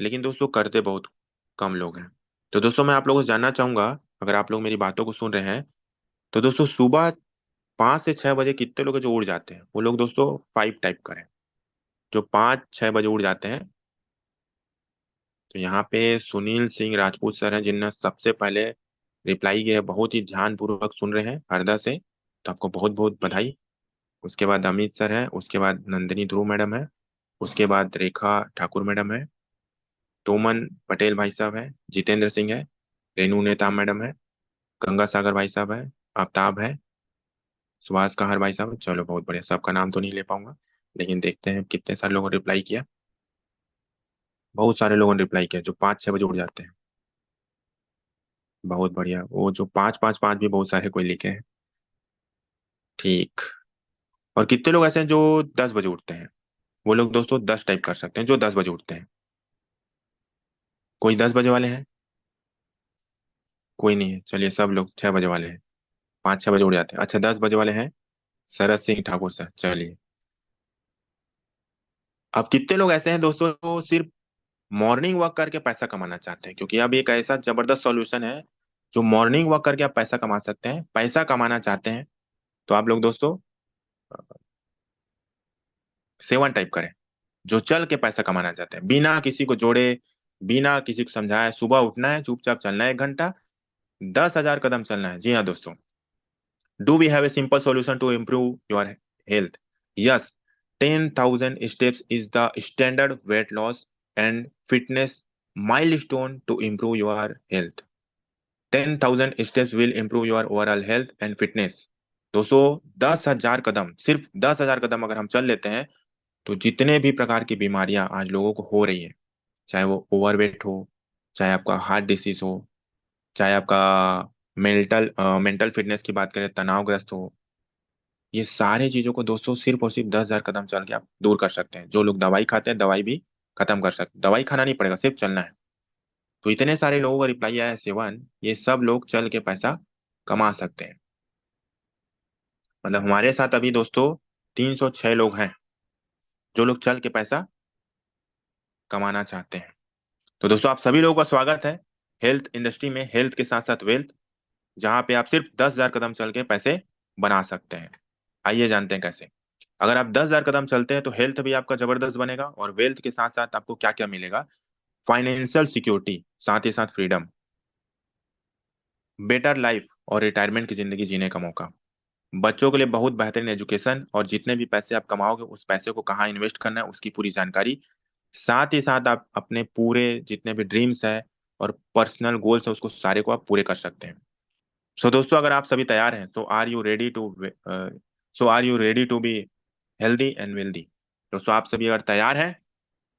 लेकिन दोस्तों करते बहुत कम लोग हैं। तो दोस्तों मैं आप लोगों से जानना चाहूंगा, अगर आप लोग मेरी बातों को सुन रहे हैं, तो दोस्तों सुबह 5 से 6 बजे कितने लोग हैं जो उड़ जाते हैं? वो लोग दोस्तों 5 टाइप करें, जो 5-6 बजे उड़ जाते हैं। तो यहाँ पे सुनील सिंह राजपूत सर हैं, जिनने सबसे पहले रिप्लाई किया है। बहुत ही ध्यान पूर्वक सुन रहे हैं हरदा से, तो आपको बहुत बहुत बधाई। उसके बाद अमित सर हैं, उसके बाद नंदिनी ध्रुव मैडम है, उसके बाद रेखा ठाकुर मैडम है, तोमन पटेल भाई साहब हैं, जितेंद्र सिंह है, रेनू नेताम मैडम है, गंगा सागर भाई साहब है, आफ्ताब है, सुभाष कहार भाई साहब है। चलो बहुत बढ़िया, सबका नाम तो नहीं ले पाऊंगा, लेकिन देखते हैं कितने सारे लोगों ने रिप्लाई किया। बहुत सारे लोगों ने रिप्लाई किया जो 5-6 बजे उठ जाते हैं। बहुत बढ़िया। वो जो 5-5-5 भी बहुत सारे कोई लिखे हैं। ठीक। और कितने लोग ऐसे हैं जो 10 बजे उठते हैं? वो लोग दोस्तों 10 टाइप कर सकते हैं जो 10 बजे उठते हैं। कोई 10 बजे वाले हैं? कोई नहीं है, चलिए सब लोग 6 बजे वाले हैं, 5-6 बजे उठ जाते हैं। अच्छा, 10 बजे वाले हैं शरद सिंह ठाकुर सर, चलिए। अब कितने लोग ऐसे हैं दोस्तों जो सिर्फ मॉर्निंग वॉक करके पैसा कमाना चाहते हैं, क्योंकि अब एक ऐसा जबरदस्त सॉल्यूशन है जो मॉर्निंग वॉक करके आप पैसा कमा सकते हैं, पैसा कमाना चाहते हैं, तो आप लोग दोस्तों 7 टाइप करें। जो चल के पैसा कमाना चाहते हैं, बिना किसी को जोड़े, बिना किसी को समझाए, सुबह उठना है, चुपचाप चलना है 1 घंटा, 10,000 कदम चलना है। जी हाँ दोस्तों, do we have a simple solution to improve your health? Yes, 10,000 steps is the standard weight loss and fitness milestone to improve your health. 10,000 steps will improve your overall health and fitness. दोस्तों, 10,000 कदम, सिर्फ 10,000 कदम अगर हम चल लेते हैं, तो जितने भी प्रकार की बीमारियां आज लोगों को हो रही है, चाहे वो ओवरवेट हो, चाहे आपका हार्ट डिसीज हो, चाहे आपका मेंटल फिटनेस की बात करें, तनावग्रस्त हो, ये सारे चीजों को दोस्तों सिर्फ और सिर्फ 10,000 कदम चल के आप दूर कर सकते हैं। जो लोग दवाई खाते हैं, दवाई भी खत्म कर सकते हैं, दवाई खाना नहीं पड़ेगा, सिर्फ चलना है। तो इतने सारे लोगों का रिप्लाई आया है, सेवन, ये सब लोग चल के पैसा कमा सकते हैं। मतलब हमारे साथ अभी दोस्तों 306 लोग हैं जो लोग चल के पैसा कमाना चाहते हैं। तो दोस्तों, आप सभी लोगों का स्वागत है हेल्थ इंडस्ट्री में, हेल्थ के साथ साथ वेल्थ, जहां पे आप सिर्फ 10,000 कदम चल के पैसे बना सकते हैं। आइए जानते हैं कैसे। अगर आप 10,000 कदम चलते हैं तो हेल्थ भी आपका जबरदस्त बनेगा, और वेल्थ के साथ साथ आपको क्या क्या मिलेगा? फाइनेंशियल सिक्योरिटी, साथ ही साथ फ्रीडम, बेटर लाइफ और रिटायरमेंट की जिंदगी जीने का मौका, बच्चों के लिए बहुत बेहतरीन एजुकेशन, और जितने भी पैसे आप कमाओगे उस पैसे को कहाँ इन्वेस्ट करना है उसकी पूरी जानकारी, साथ ही साथ आप अपने पूरे जितने भी ड्रीम्स है और पर्सनल गोल्स है उसको सारे को आप पूरे कर सकते हैं। सो दोस्तों, अगर आप सभी तैयार हैं तो are you ready to be healthy and wealthy? दोस्तों, आप सभी अगर तैयार हैं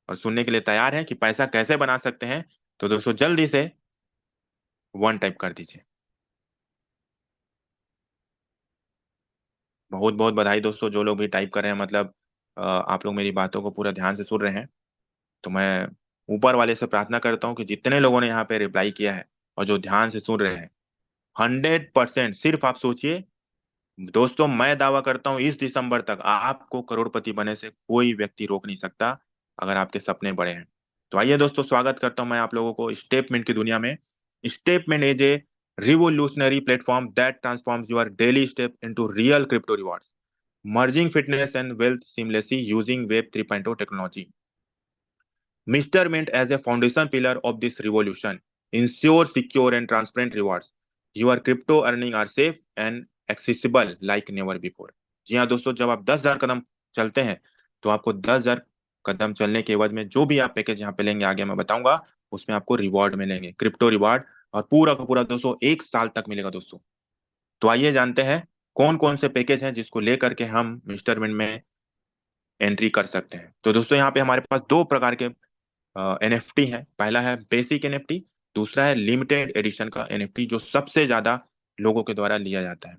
और सुनने के लिए तैयार हैं कि पैसा कैसे बना सकते हैं, तो दोस्तों जल्दी से 1 टाइप कर दीजिए। बहुत बहुत बधाई दोस्तों, जो लोग भी टाइप कर रहे हैं, मतलब आप लोग मेरी बातों को पूरा ध्यान से सुन रहे हैं। तो मैं ऊपर वाले से प्रार्थना करता हूँ कि जितने लोगों ने यहाँ पे रिप्लाई किया है और जो ध्यान से सुन रहे हैं, 100%, सिर्फ आप सोचिए दोस्तों, मैं दावा करता हूं इस दिसंबर तक आपको करोड़पति बने से कोई व्यक्ति रोक नहीं सकता, अगर आपके सपने बड़े हैं। तो आइए दोस्तों, स्वागत करता हूं मैं आप लोगों को स्टेपमेंट की दुनिया में। Stepment is a revolutionary platform that transforms your daily step into real crypto rewards, merging fitness and wealth seamlessly using Web 3.0 technology. Mr. Mint, as a foundation pillar of this revolution, ensures secure and transparent rewards. Your crypto earnings are safe and accessible like never before. जी हाँ दोस्तों, जब आप 10,000 कदम चलते हैं तो आपको 10,000 कदम चलने के एवज में जो भी आप पैकेज यहाँ पे लेंगे, आगे मैं बताऊंगा, उसमें आपको रिवॉर्ड मिलेंगे, क्रिप्टो रिवॉर्ड, और पूरा का पूरा दोस्तों 1 साल तक मिलेगा दोस्तों। तो आइए जानते हैं कौन कौन से पैकेज हैं जिसको लेकर के हम मिस्टर मिंट में एंट्री कर सकते हैं। तो दोस्तों, यहाँ पे हमारे पास 2 प्रकार के एनएफटी है। पहला है बेसिक एनएफटी, दूसरा है लिमिटेड एडिशन का एनएफटी, जो सबसे ज्यादा लोगों के द्वारा लिया जाता है।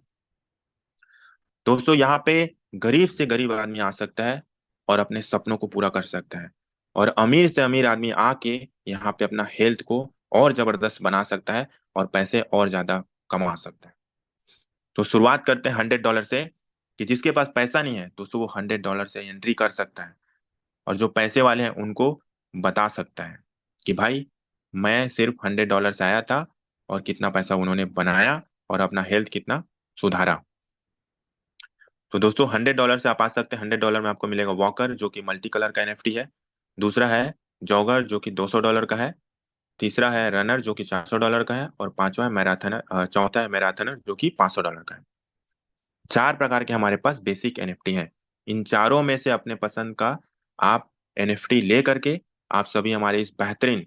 दोस्तों, यहाँ पे गरीब से गरीब आदमी आ सकता है और अपने सपनों को पूरा कर सकता है, और अमीर से अमीर आदमी आके यहाँ पे अपना हेल्थ को और जबरदस्त बना सकता है और पैसे और ज्यादा कमा सकता है। तो शुरुआत करते हैं $100 से, कि जिसके पास पैसा नहीं है दोस्तों वो $100 से एंट्री कर सकता है, और जो पैसे वाले हैं उनको बता सकता है कि भाई मैं सिर्फ $100 से आया था और कितना पैसा उन्होंने बनाया और अपना हेल्थ कितना सुधारा। तो दोस्तों, $100 से आप आ सकते हैं। $100 में आपको मिलेगा वॉकर, जो कि मल्टी कलर का एनएफटी है। दूसरा है जॉगर, जो कि $200 का है। तीसरा है रनर, जो कि $400 का है। और पांचवा है मैराथनर, चौथा है मैराथनर, जो कि $500 का है। 4 प्रकार के हमारे पास बेसिक एनएफटी हैं। इन चारों में से अपने पसंद का आप एनएफटी ले करके आप सभी हमारे इस बेहतरीन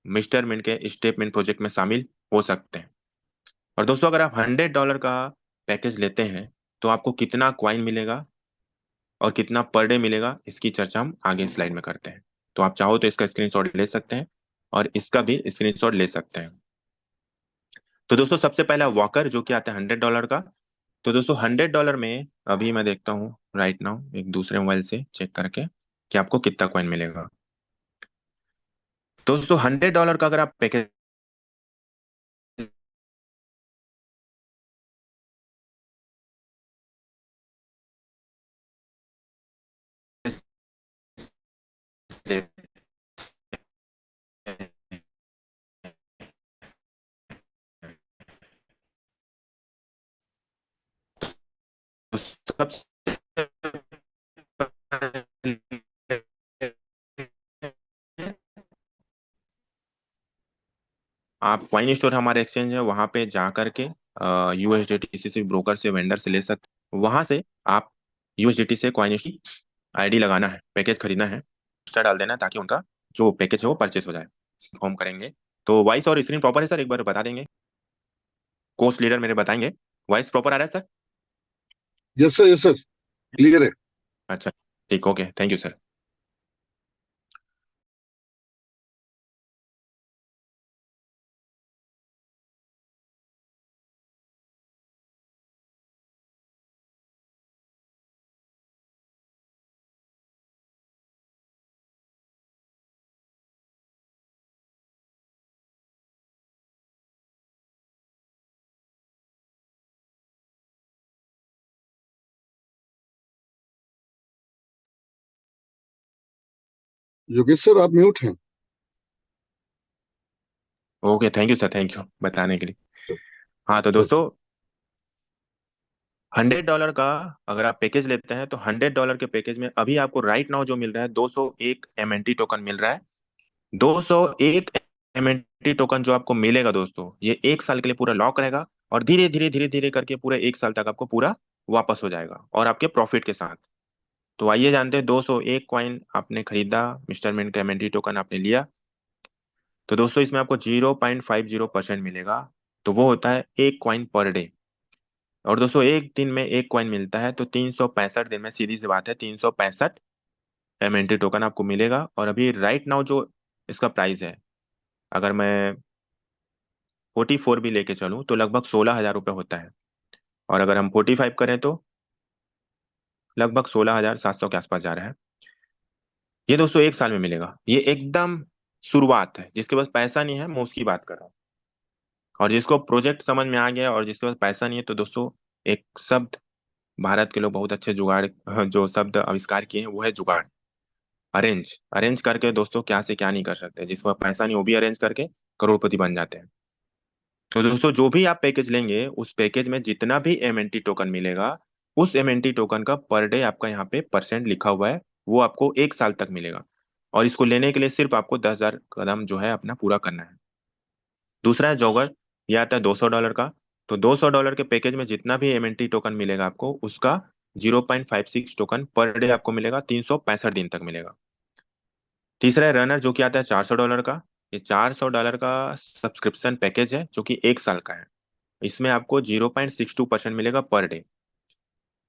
मिस्टर मिंट के स्टेप मिंट प्रोजेक्ट में शामिल हो सकते हैं। और दोस्तों, अगर आप $100 का पैकेज लेते हैं तो आपको कितना क्वाइन मिलेगा और कितना पर डे मिलेगा, इसकी चर्चा हम आगे स्लाइड में करते हैं। तो आप चाहो तो इसका स्क्रीनशॉट ले सकते हैं और इसका भी स्क्रीनशॉट ले सकते हैं। तो दोस्तों, सबसे पहला वॉकर, जो कि आता है $100 का। तो दोस्तों, $100 में अभी मैं देखता हूँ राइट नाउ एक दूसरे मोबाइल से चेक करके कि आपको कितना कॉइन मिलेगा। दोस्तों, $100 का अगर आप पैकेज लेते सबसे आप कॉइन स्टोर हमारे एक्सचेंज है वहां पे जा करके यूएसडीटी किसी ब्रोकर से वेंडर से ले सकते, वहां से आप यूएसडीटी से कॉइन आईडी लगाना है, पैकेज खरीदना है, एक्स्ट्रा डाल देना है ताकि उनका जो पैकेज है वो परचेस हो जाए। फॉर्म करेंगे तो वॉइस और स्क्रीन प्रॉपर है सर, एक बार बता देंगे, कोर्स लीडर मेरे बताएंगे। वॉइस प्रॉपर आ रहा है sir? Yes sir, yes sir, clear है। अच्छा, ठीक, okay, thank you sir. Yogesh sir, आप म्यूट हैं। Okay, thank you sir, thank you बताने के लिए। सर, हाँ तो सर, दोस्तों, $100 का अगर आप पैकेज लेते हैं तो $100 के पैकेज में अभी आपको राइट नाउ जो मिल रहा है 201 एमएनटी टोकन मिल रहा है। 201 एमएनटी टोकन जो आपको मिलेगा दोस्तों, ये 1 साल के लिए पूरा लॉक रहेगा और धीरे धीरे धीरे धीरे करके पूरा 1 साल तक आपको पूरा वापस हो जाएगा और आपके प्रॉफिट के साथ। तो आइए जानते हैं, 201 कॉइन आपने खरीदा, मिस्टर मिंट का एमएनटी टोकन आपने लिया, तो दोस्तों इसमें आपको 0.50% मिलेगा। तो वो होता है 1 कॉइन पर डे। और दोस्तों एक दिन में 1 कॉइन मिलता है तो 365 दिन में, सीधी सी बात है, 365 एमएनटी टोकन आपको मिलेगा। और अभी राइट नाउ जो इसका प्राइस है, अगर मैं 44 भी लेके चलूं तो लगभग 16,000 रुपये होता है। और अगर हम 45 करें तो लगभग 16,700 के आसपास जा रहा है। ये दोस्तों 1 साल में मिलेगा, ये एकदम शुरुआत है। जिसके पास पैसा नहीं है मैं उसकी बात कर रहा हूँ, और जिसको प्रोजेक्ट समझ में आ गया और जिसके पास पैसा नहीं है तो दोस्तों, एक शब्द भारत के लोग बहुत अच्छे जुगाड़ जो शब्द आविष्कार किए हैं वो है जुगाड़। अरेंज अरेंज करके दोस्तों क्या से क्या नहीं कर सकते, जिसके पास पैसा नहीं वो भी अरेंज करके करोड़पति बन जाते हैं। तो दोस्तों जो भी आप पैकेज लेंगे उस पैकेज में जितना भी एमएनटी टोकन मिलेगा, उस एमएनटी टोकन का पर डे आपका यहाँ पे परसेंट लिखा हुआ है, वो आपको 1 साल तक मिलेगा। और इसको लेने के लिए सिर्फ आपको 10,000 कदम जो है अपना पूरा करना है। दूसरा है जॉगर, ये आता है $200 का। तो $200 के पैकेज में जितना भी एमएनटी टोकन मिलेगा आपको, उसका 0.56 टोकन पर डे आपको मिलेगा, 365 दिन तक मिलेगा। तीसरा है रनर, जो कि आता है $400 का। ये $400 का सब्सक्रिप्शन पैकेज है जो कि 1 साल का है। इसमें आपको 0.62% मिलेगा पर डे।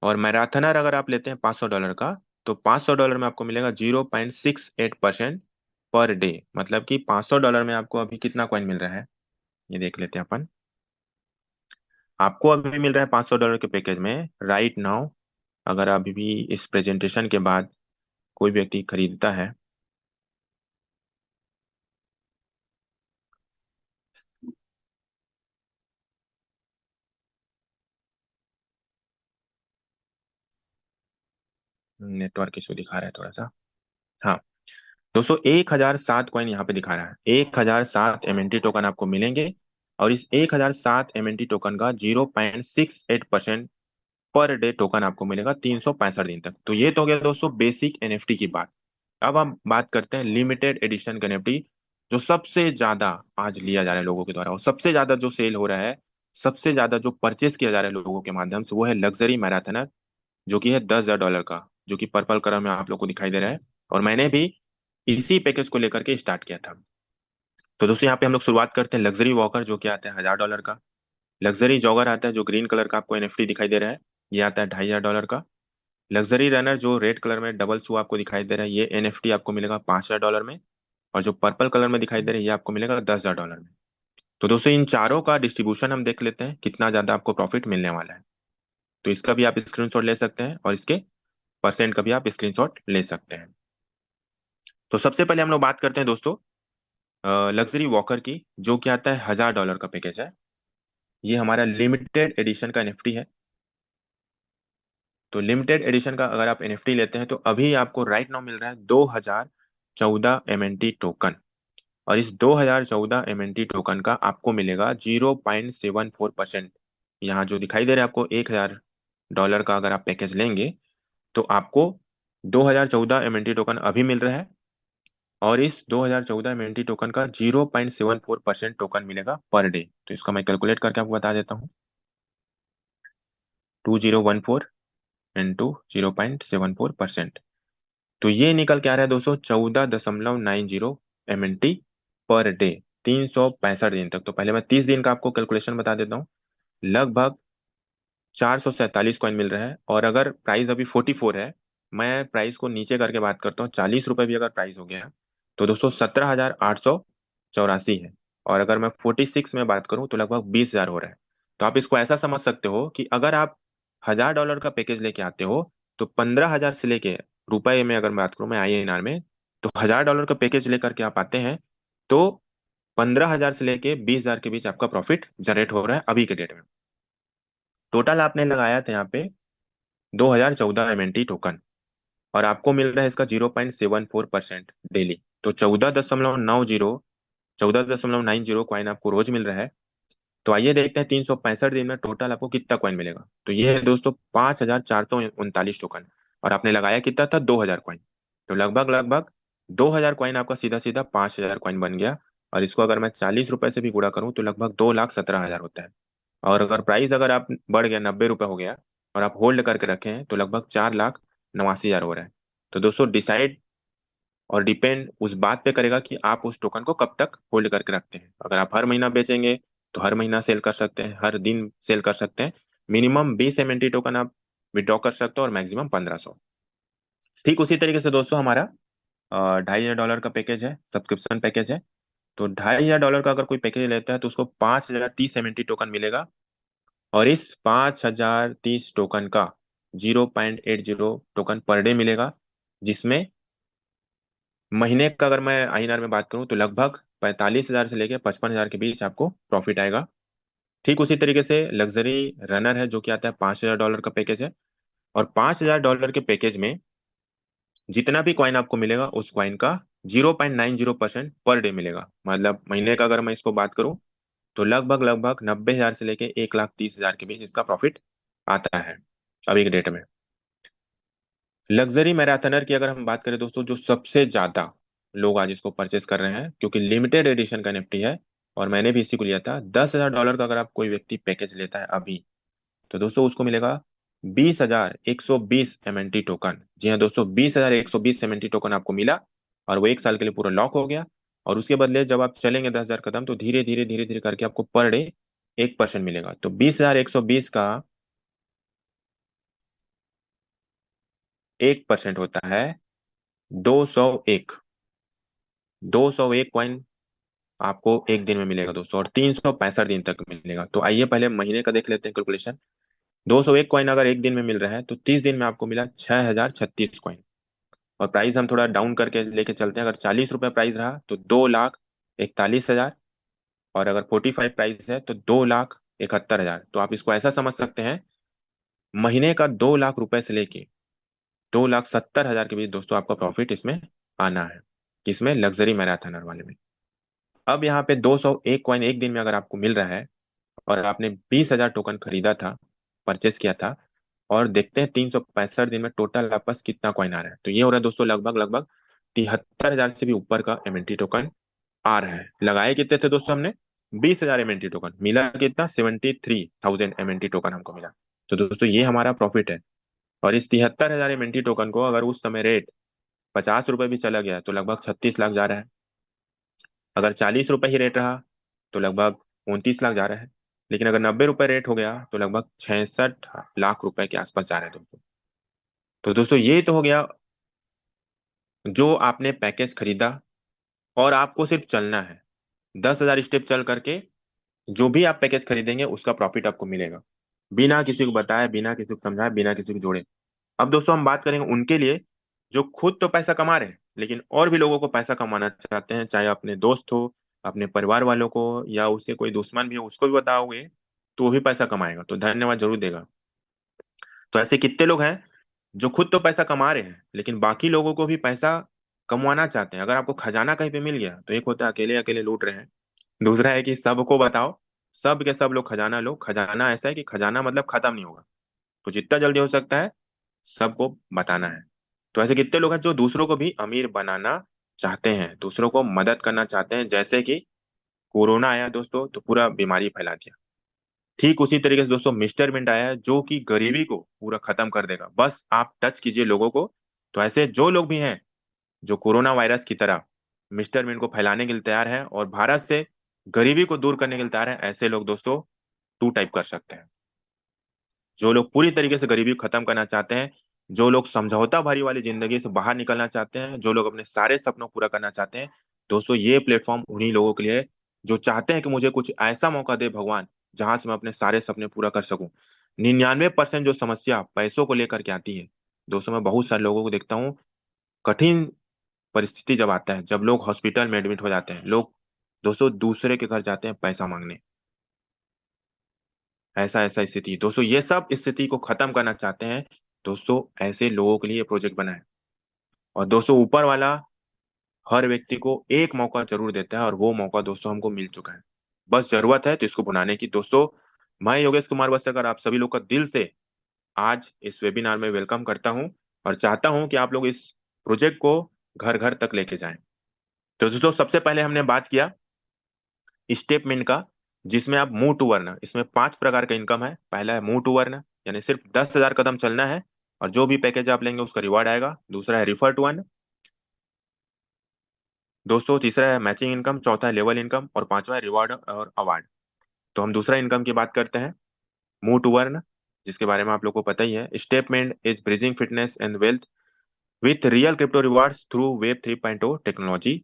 और मैराथनर अगर आप लेते हैं $500 का, तो $500 में आपको मिलेगा 0.68% पर डे। मतलब कि $500 में आपको अभी कितना कॉइन मिल रहा है, ये देख लेते हैं अपन। आपको अभी मिल रहा है $500 के पैकेज में राइट नाउ, अगर अभी भी इस प्रेजेंटेशन के बाद कोई व्यक्ति खरीदता है, नेटवर्क इशू दिखा रहा है थोड़ा सा। हाँ दोस्तों, 1,007 कॉइन यहाँ पे दिखा रहा है, 1,007 एमएनटी टोकन आपको मिलेंगे। और इस 1,007 एमएनटी टोकन का 0.68% पर डे टोकन आपको मिलेगा 365 दिन तक। तो ये तो हो गया दोस्तों बेसिक एनएफटी की बात। अब हम बात करते हैं लिमिटेड एडिशन का एनएफटी, जो सबसे ज्यादा आज लिया जा रहा है लोगों के द्वारा, और सबसे ज्यादा जो सेल हो रहा है, सबसे ज्यादा जो परचेस किया जा रहा है लोगों के माध्यम से, वो है लग्जरी मैराथनर, जो कि है $10,000 का, जो कि पर्पल कलर में आप लोग को दिखाई दे रहा है। और मैंने भी इसी पैकेज को लेकर के स्टार्ट किया था। तो दोस्तों यहाँ पे हम लोग शुरुआत करते हैं लग्जरी वॉकर, जो कि आता है $1,000 का। लग्जरी जॉगर आता है जो ग्रीन कलर का आपको एनएफटी दिखाई दे रहा है, ये आता है $2,500 का। लग्जरी रनर जो रेड कलर में डबल शू आपको दिखाई दे रहा है, ये एनएफटी आपको मिलेगा $5,000 में। और जो पर्पल कलर में दिखाई दे रहा है, ये आपको मिलेगा $10,000 में। तो दोस्तों इन चारों का डिस्ट्रीब्यूशन हम देख लेते हैं, कितना ज्यादा आपको प्रॉफिट मिलने वाला है। तो इसका भी आप स्क्रीनशॉट ले सकते हैं और इसके परसेंट का भी आप स्क्रीनशॉट ले सकते हैं। तो सबसे पहले हम लोग बात करते हैं दोस्तों लग्जरी वॉकर की, जो कि आता है $1,000 का पैकेज है। ये हमारा लिमिटेड एडिशन का एनएफटी है। तो लिमिटेड एडिशन का अगर आप एनएफटी लेते हैं तो अभी आपको राइट नाउ मिल रहा है 2014 एमएनटी टोकन। और इस 2014 एमएनटी टोकन का आपको मिलेगा 0.74%। यहाँ जो दिखाई दे रहा है आपको डॉलर का अगर आप पैकेज लेंगे तो आपको 2014 एमएनटी टोकन अभी मिल रहा है, और इस 2014 एमएनटी टोकन का 0.74% टोकन मिलेगा पर डे। तो इसका मैं कैलकुलेट करके आपको बता देता हूँ। 2014 इंटू 0.74%, तो ये निकल के आ रहा है दोस्तों 14.90 पर डे, 365 दिन तक। तो पहले मैं 30 दिन का आपको कैलकुलेशन बता देता हूँ। लगभग 447 कॉइन मिल रहा है, और अगर प्राइस अभी 44 है, मैं प्राइस को नीचे करके बात करता हूँ, 40 रुपए भी अगर प्राइस हो गया तो दोस्तों 17,884 है। और अगर मैं 46 में बात करूँ तो लगभग 20,000 हो रहा है। तो आप इसको ऐसा समझ सकते हो कि अगर आप $1,000 का पैकेज लेके आते हो तो 15,000 से लेके, रुपए में अगर बात करूँ मैं INR में, तो $1,000 का पैकेज लेकर के आप आते हैं तो 15,000 से लेके 20,000 के बीच आपका प्रॉफिट जनरेट हो रहा है अभी के डेट में। टोटल आपने लगाया था यहाँ पे 2014 एमएनटी टोकन, और आपको मिल रहा है इसका 0.74% डेली। तो 14.90 कॉइन आपको रोज मिल रहा है। तो आइए देखते हैं 365 दिन में टोटल आपको कितना कॉइन मिलेगा। तो ये है दोस्तों 5,439 टोकन, और आपने लगाया कितना था, 2,000 कॉइन। तो लगभग लगभग 2,000 कॉइन आपका सीधा सीधा 5,000 कॉइन बन गया। और इसको अगर मैं 40 रुपए से भी गुणा करूं तो लगभग 2,17,000 होता है। और अगर प्राइस अगर आप बढ़ गया, 90 रुपए हो गया, और आप होल्ड करके रखे हैं, तो लगभग 4,89,000 हो रहा है। तो दोस्तों डिसाइड और डिपेंड उस बात पे करेगा कि आप उस टोकन को कब तक होल्ड करके रखते हैं। अगर आप हर महीना बेचेंगे तो हर महीना सेल कर सकते हैं, हर दिन सेल कर सकते हैं। मिनिमम 20 एमएनटी टोकन आप विड्रॉ कर सकते हो, और मैक्सिमम 1,500। ठीक उसी तरीके से दोस्तों हमारा $2,500 का पैकेज है, सब्सक्रिप्शन पैकेज है। तो $2,500 का अगर कोई पैकेज लेता है तो उसको 5,030 एमएनटी टोकन मिलेगा, और इस 5,030 टोकन का 0.80 टोकन पर डे मिलेगा, जिसमें महीने का अगर मैं INR में बात करूं तो लगभग 45,000 से लेके 55,000 के बीच आपको प्रॉफिट आएगा। ठीक उसी तरीके से लग्जरी रनर है जो कि आता है $5,000 का पैकेज है, और $5,000 के पैकेज में जितना भी कॉइन आपको मिलेगा उस कॉइन का 0.90% पर डे मिलेगा। मतलब महीने का अगर मैं इसको बात करूं तो लगभग लगभग 90,000 से लेके 1,30,000 के बीच इसका प्रॉफिट आता है अभी के डेट में। लग्जरी मैराथनर की अगर हम बात करें दोस्तों, जो सबसे ज्यादा लोग आज इसको परचेस कर रहे हैं, क्योंकि लिमिटेड एडिशन का एनएफटी है, और मैंने भी इसी को लिया था। $10,000 का अगर आप कोई व्यक्ति पैकेज लेता है अभी, तो दोस्तों उसको मिलेगा 20,120 एमएनटी टोकन। जी हाँ दोस्तों, 20,120 एमएनटी टोकन आपको मिला, और वो 1 साल के लिए पूरा लॉक हो गया। और उसके बदले जब आप चलेंगे 10,000 कदम, तो धीरे धीरे धीरे धीरे करके आपको पर डे 1% मिलेगा। तो 20,120 का 1% होता है 201। 201 कॉइन आपको एक दिन में मिलेगा दोस्तों, और 365 दिन तक मिलेगा। तो आइए पहले महीने का देख लेते हैं कैलकुलेशन। 201 कॉइन अगर एक दिन में मिल रहा है तो 30 दिन में आपको मिला 6,036 कॉइन। और प्राइस हम थोड़ा डाउन करके लेके चलते हैं। अगर 40 रुपए प्राइस रहा तो 2,41,000, और अगर 45 प्राइस है तो 2,71,000। तो आप इसको ऐसा समझ सकते हैं, महीने का 2 लाख रुपए से लेके 2,70,000 के बीच दोस्तों आपका प्रॉफिट इसमें आना है। किसमें? लग्जरी मैराथनर वाले में। अब यहाँ पे 201 कॉइन एक दिन में अगर आपको मिल रहा है, और आपने 20,000 टोकन खरीदा था, परचेस किया था, और देखते हैं 365 दिन में टोटल आपके पास कितना कॉइन आ रहा है। तो ये हो रहा है दोस्तों लगभग लगभग 73,000 से भी ऊपर का एमएनटी टोकन आ रहा है। लगाए कितने थे दोस्तों हमने? 20,000 एमएनटी टोकन। मिला कितना? 73,000 एमएनटी टोकन हमको मिला। तो दोस्तों ये हमारा प्रॉफिट है। और इस 73,000 एमएनटी टोकन को अगर उस समय रेट 50 रुपए भी चला गया तो लगभग 36 लाख जा रहा है। अगर 40 रुपए ही रेट रहा तो लगभग 29 लाख जा रहा है। लेकिन अगर 90 रुपए रेट हो गया तो लगभग 66 लाख रुपए के आसपास जा रहे हैं दोस्तों। तो दोस्तों ये तो हो गया जो आपने पैकेज खरीदा, और आपको सिर्फ चलना है 10,000 स्टेप चल करके। जो भी आप पैकेज खरीदेंगे उसका प्रॉफिट आपको मिलेगा, बिना किसी को बताए, बिना किसी को समझाए, बिना किसी को जोड़े। अब दोस्तों हम बात करेंगे उनके लिए जो खुद तो पैसा कमा रहे हैं, लेकिन और भी लोगों को पैसा कमाना चाहते हैं, चाहे अपने दोस्त हो, अपने परिवार वालों को, या उसके कोई दुश्मन भी हो, उसको भी बताओगे तो वो भी पैसा कमाएगा, तो धन्यवाद जरूर देगा। तो ऐसे कितने लोग हैं जो खुद तो पैसा कमा रहे हैं लेकिन बाकी लोगों को भी पैसा कमवाना चाहते हैं। अगर आपको खजाना कहीं पे मिल गया तो एक होता है अकेले अकेले लूट रहे हैं, दूसरा है कि सबको बताओ, सब के सब लोग खजाना लो। खजाना ऐसा है कि खजाना मतलब खत्म नहीं होगा। तो जितना जल्दी हो सकता है सबको बताना है। तो ऐसे कितने लोग हैं जो दूसरों को भी अमीर बनाना चाहते हैं, दूसरों को मदद करना चाहते हैं? जैसे कि कोरोना आया दोस्तों तो पूरा बीमारी फैला दिया, ठीक उसी तरीके से दोस्तों मिस्टर मिंट आया है जो कि गरीबी को पूरा खत्म कर देगा, बस आप टच कीजिए लोगों को। तो ऐसे जो लोग भी हैं जो कोरोना वायरस की तरह मिस्टर मिंट को फैलाने के लिए तैयार है और भारत से गरीबी को दूर करने के लिए तैयार है, ऐसे लोग दोस्तों टू टाइप कर सकते हैं। जो लोग पूरी तरीके से गरीबी को खत्म करना चाहते हैं, जो लोग समझौता भरी वाली जिंदगी से बाहर निकलना चाहते हैं, जो लोग अपने सारे सपनों को पूरा करना चाहते हैं, दोस्तों ये प्लेटफॉर्म उन्हीं लोगों के लिए है जो चाहते हैं कि मुझे कुछ ऐसा मौका दे भगवान जहां से मैं अपने सारे सपने पूरा कर सकूं। 99% जो समस्या पैसों को लेकर के आती है दोस्तों, मैं बहुत सारे लोगों को देखता हूँ, कठिन परिस्थिति जब आता है, जब लोग हॉस्पिटल में एडमिट हो जाते हैं, लोग दोस्तों दूसरे के घर जाते हैं पैसा मांगने। ऐसा ऐसा स्थिति दोस्तों, ये सब स्थिति को खत्म करना चाहते हैं दोस्तों, ऐसे लोगों के लिए प्रोजेक्ट बना है। और दोस्तों ऊपर वाला हर व्यक्ति को एक मौका जरूर देता है और वो मौका दोस्तों हमको मिल चुका है, बस जरूरत है तो इसको बनाने की। दोस्तों मैं योगेश कुमार बस्तर आप सभी लोग का दिल से आज इस वेबिनार में वेलकम करता हूं और चाहता हूं कि आप लोग इस प्रोजेक्ट को घर घर तक लेके जाएं। तो दोस्तों सबसे पहले हमने बात किया स्टेप मिन का, जिसमें आप मूव टू अर्न, इसमें 5 प्रकार का इनकम है। पहला है मूव टू अर्न, यानी सिर्फ 10,000 कदम चलना है और जो भी पैकेज आप लेंगे उसका रिवार्ड आएगा। दूसरा है रिफर टू अर्न दोस्तों। तीसरा है मैचिंग इनकम, चौथा है लेवल इनकम और पांचवा है रिवार्ड और अवार्ड। तो हम दूसरा इनकम की बात करते हैं, मूव टू अर्न, जिसके बारे में आप लोग को पता ही है। Statement is bridging fitness and wealth with real crypto rewards through web 3.0 technology.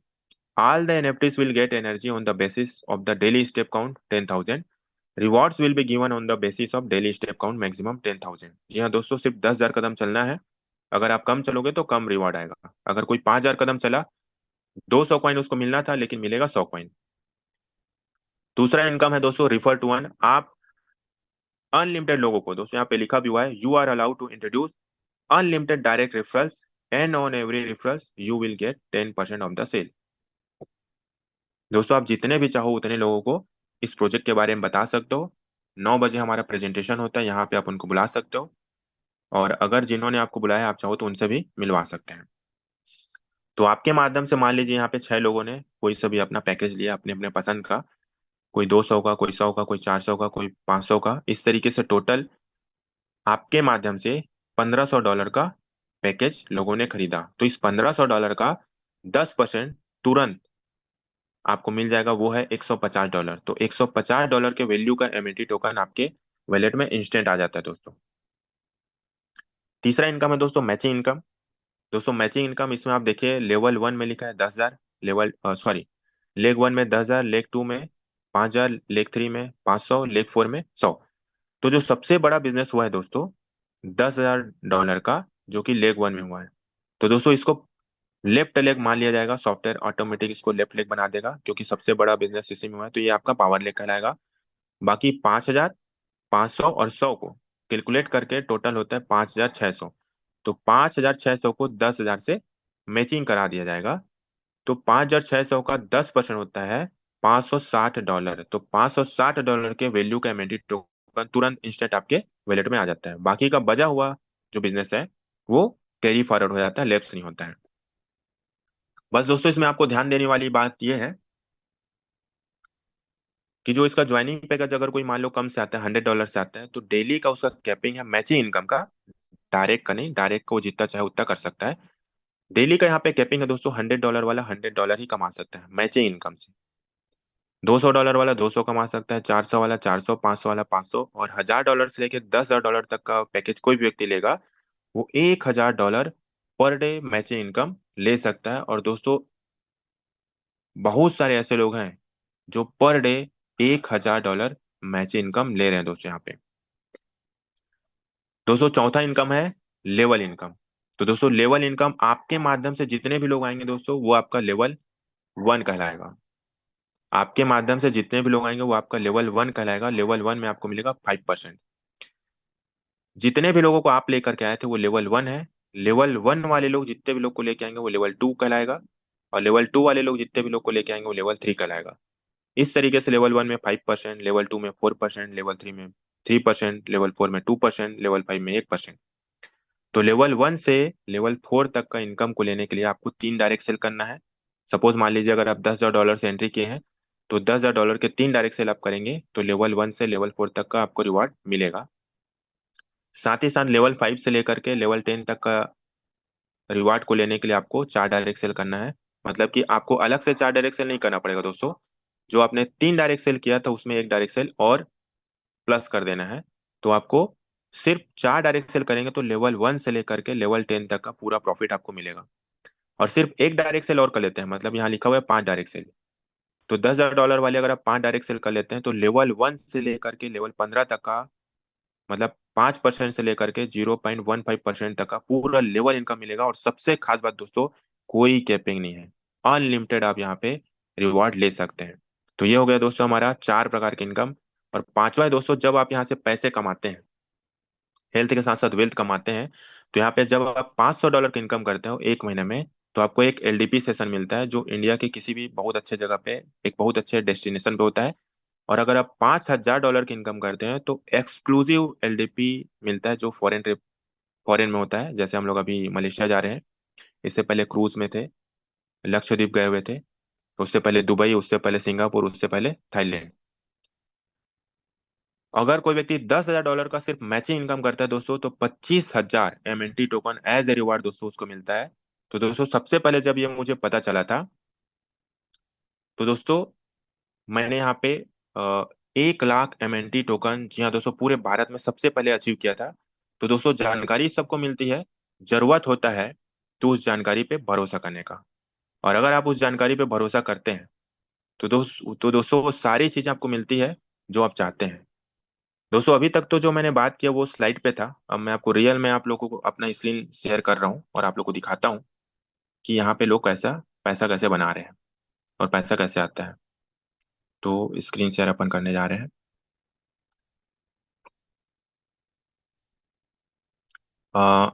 All the NFTs will get energy on the basis of the daily step count 10,000. Rewards will be given on the basis of daily step count maximum 10,000। जी हाँ दोस्तों, सिर्फ 10,000 कदम चलना है। अगर आप कम चलोगे तो कम reward आएगा। अगर कोई 5,000 कदम चला, 200 कॉइन उसको मिलना था लेकिन मिलेगा 100 कॉइन। दूसरा इनकम है दोस्तों रिफर टू अर्न। आप अनलिमिटेड लोगों को, दोस्तों यहाँ पे लिखा भी हुआ है, you are allowed to introduce unlimited direct referrals and on every referrals you will get 10% of the sale. दोस्तों आप जितने भी चाहो उतने लोगों को इस प्रोजेक्ट के बारे में बता सकते हो। 9 बजे हमारा प्रेजेंटेशन होता है, यहाँ पे आप उनको बुला सकते हो और अगर जिन्होंने आपको बुलाया आप चाहो तो उनसे भी मिलवा सकते हैं। तो आपके माध्यम से मान लीजिए यहाँ पे 6 लोगों ने कोई सा भी अपना पैकेज लिया अपने अपने पसंद का, कोई 200 का, कोई 100 का, कोई 400 का, कोई 500 का, इस तरीके से टोटल आपके माध्यम से $1,500 का पैकेज लोगों ने खरीदा। तो इस $1,500 का 10% तुरंत आपको मिल जाएगा, वो है $150। तो $150 के वैल्यू का एमिटी टोकन आपके वॉलेट में इंस्टेंट आ जाता है दोस्तों। तीसरा इनकम है दोस्तों मैचिंग इनकम। दोस्तों मैचिंग इनकम, इसमें आप देखिए लेवल 1 में लिखा है 10,000, लेवल सॉरी लेग 1 में 10,000, लेग 2 में 5,000, लेग 3 में 500, लेग 4 में 100। तो जो सबसे बड़ा बिजनेस हुआ है दोस्तों $10,000 का, जो कि लेग 1 में हुआ है। तो दोस्तों इसको लेफ्ट लेग मान लिया जाएगा, सॉफ्टवेयर ऑटोमेटिक इसको लेफ्ट लेग बना देगा क्योंकि सबसे बड़ा बिजनेस इसी में हुआ है, तो ये आपका पावर लेग कहलाएगा। बाकी 5,000, 500 और 100 को कैलकुलेट करके टोटल होता है 5,600। तो 5,600 को 10,000 से मैचिंग करा दिया जाएगा। तो 5,600 का 10% होता है $560। तो $560 के वैल्यू का एमएनटी टोकन तुरंत इंस्टेंट आपके वॉलेट में आ जाता है। बाकी का बचा हुआ जो बिजनेस है वो कैरी फॉरवर्ड हो जाता है, लेफ्ट नहीं होता है। बस दोस्तों इसमें आपको ध्यान देने वाली बात यह है कि जो इसका ज्वाइनिंग पैकेज अगर कोई मान लो कम से आता है, $100 से आता है, तो डेली का उसका कैपिंग है मैचिंग इनकम का, डायरेक्ट का नहीं, डायरेक्ट को जितना चाहे उतना कर सकता है। डेली का यहाँ पे कैपिंग है दोस्तों, $100 वाला $100 ही कमा सकता है मैचिंग इनकम से। $200 वाला 200 कमा सकता है, 400 वाला 400, 500 वाला 500 और $1,000 से लेके $10,000 तक का पैकेज कोई भी व्यक्ति लेगा वो $1,000 पर डे मैचिंग इनकम ले सकता है। और दोस्तों बहुत सारे ऐसे लोग हैं जो पर डे $1,000 मैचिंग इनकम ले रहे हैं दोस्तों यहाँ पे। दोस्तों चौथा इनकम है लेवल इनकम। तो दोस्तों लेवल इनकम आपके माध्यम से जितने भी लोग आएंगे दोस्तों वो आपका लेवल 1 कहलाएगा। आपके माध्यम से जितने भी लोग आएंगे वो आपका लेवल 1 कहलाएगा। लेवल 1 में आपको मिलेगा 5%। जितने भी लोगों को आप लेकर के आए थे वो लेवल 1 है। लेवल 1 वाले लोग जितने भी लोग को लेके आएंगे वो लेवल 2 कहलाएगा और लेवल 2 वाले लोग जितने भी लोग को लेके आएंगे वो लेवल 3 कहलाएगा। इस तरीके से लेवल 1 में 5%, लेवल 2 में 4%, लेवल 3 में 3%, लेवल 4 में 2%, लेवल 5 में 1%। तो लेवल 1 से लेवल 4 तक का इनकम को लेने के लिए आपको 3 डायरेक्ट सेल करना है। सपोज मान लीजिए अगर आप $10,000 से एंट्री किए हैं, तो $10,000 के 3 डायरेक्ट सेल आप करेंगे तो लेवल 1 से लेवल 4 तक का आपको रिवॉर्ड मिलेगा। साथ ही साथ लेवल 5 से लेकर के लेवल 10 तक का रिवार्ड को लेने के लिए आपको 4 डायरेक्ट सेल करना है। मतलब कि आपको अलग से 4 डायरेक्ट सेल नहीं करना पड़ेगा दोस्तों। जो आपने 3 डायरेक्ट सेल किया था उसमें 1 डायरेक्ट सेल और प्लस कर देना है। तो आपको सिर्फ 4 डायरेक्ट सेल करेंगे तो लेवल 1 से लेकर के लेवल 10 तक का पूरा प्रॉफिट आपको मिलेगा। और सिर्फ 1 डायरेक्ट सेल और कर लेते हैं, मतलब यहाँ लिखा हुआ है 5 डायरेक्ट सेल। तो $10,000 वाले अगर आप 5 डायरेक्ट सेल कर लेते हैं तो लेवल 1 से लेकर के लेवल 15 तक का, मतलब 5% से लेकर के 0.15% तक का पूरा लेवल इनकम मिलेगा। और सबसे खास बात दोस्तों, कोई कैपिंग नहीं है, अनलिमिटेड आप यहाँ पे रिवॉर्ड ले सकते हैं। तो ये हो गया दोस्तों हमारा 4 प्रकार की इनकम। और पांचवा है दोस्तों, जब आप यहाँ से पैसे कमाते हैं, हेल्थ के साथ साथ वेल्थ कमाते हैं, तो यहाँ पे जब आप $500 की इनकम करते हो एक महीने में, तो आपको एक एलडीपी सेशन मिलता है जो इंडिया के किसी भी बहुत अच्छे जगह पे, एक बहुत अच्छे डेस्टिनेशन पे होता है। और अगर आप $5,000 की इनकम करते हैं तो एक्सक्लूसिव एलडीपी मिलता है जो फॉरेन ट्रिप, फॉरेन में होता है। जैसे हम लोग अभी मलेशिया जा रहे हैं, इससे पहले क्रूज में थे, लक्षद्वीप गए हुए थे, उससे पहले दुबई, उससे पहले सिंगापुर, उससे पहले थाईलैंड। अगर कोई व्यक्ति $10,000 का सिर्फ मैचिंग इनकम करता है दोस्तों, तो 25,000 MNT token as a reward दोस्तों उसको मिलता है। तो दोस्तों सबसे पहले जब ये मुझे पता चला था, तो दोस्तों मैंने यहाँ पे 1 लाख एमएनटी टोकन, जी हाँ दोस्तों, पूरे भारत में सबसे पहले अचीव किया था। तो दोस्तों जानकारी सबको मिलती है, जरूरत होता है तो उस जानकारी पे भरोसा करने का। और अगर आप उस जानकारी पे भरोसा करते हैं तो दोस्तों वो सारी चीजें आपको मिलती है जो आप चाहते हैं। दोस्तों अभी तक तो जो मैंने बात किया वो स्लाइड पे था, अब मैं आपको रियल में आप लोगों को अपना स्क्रीन शेयर कर रहा हूँ और आप लोगों को दिखाता हूँ कि यहाँ पे लोग कैसा पैसा कैसे बना रहे हैं और पैसा कैसे आता है। तो स्क्रीन शेयर अपन करने जा रहे हैं। अ,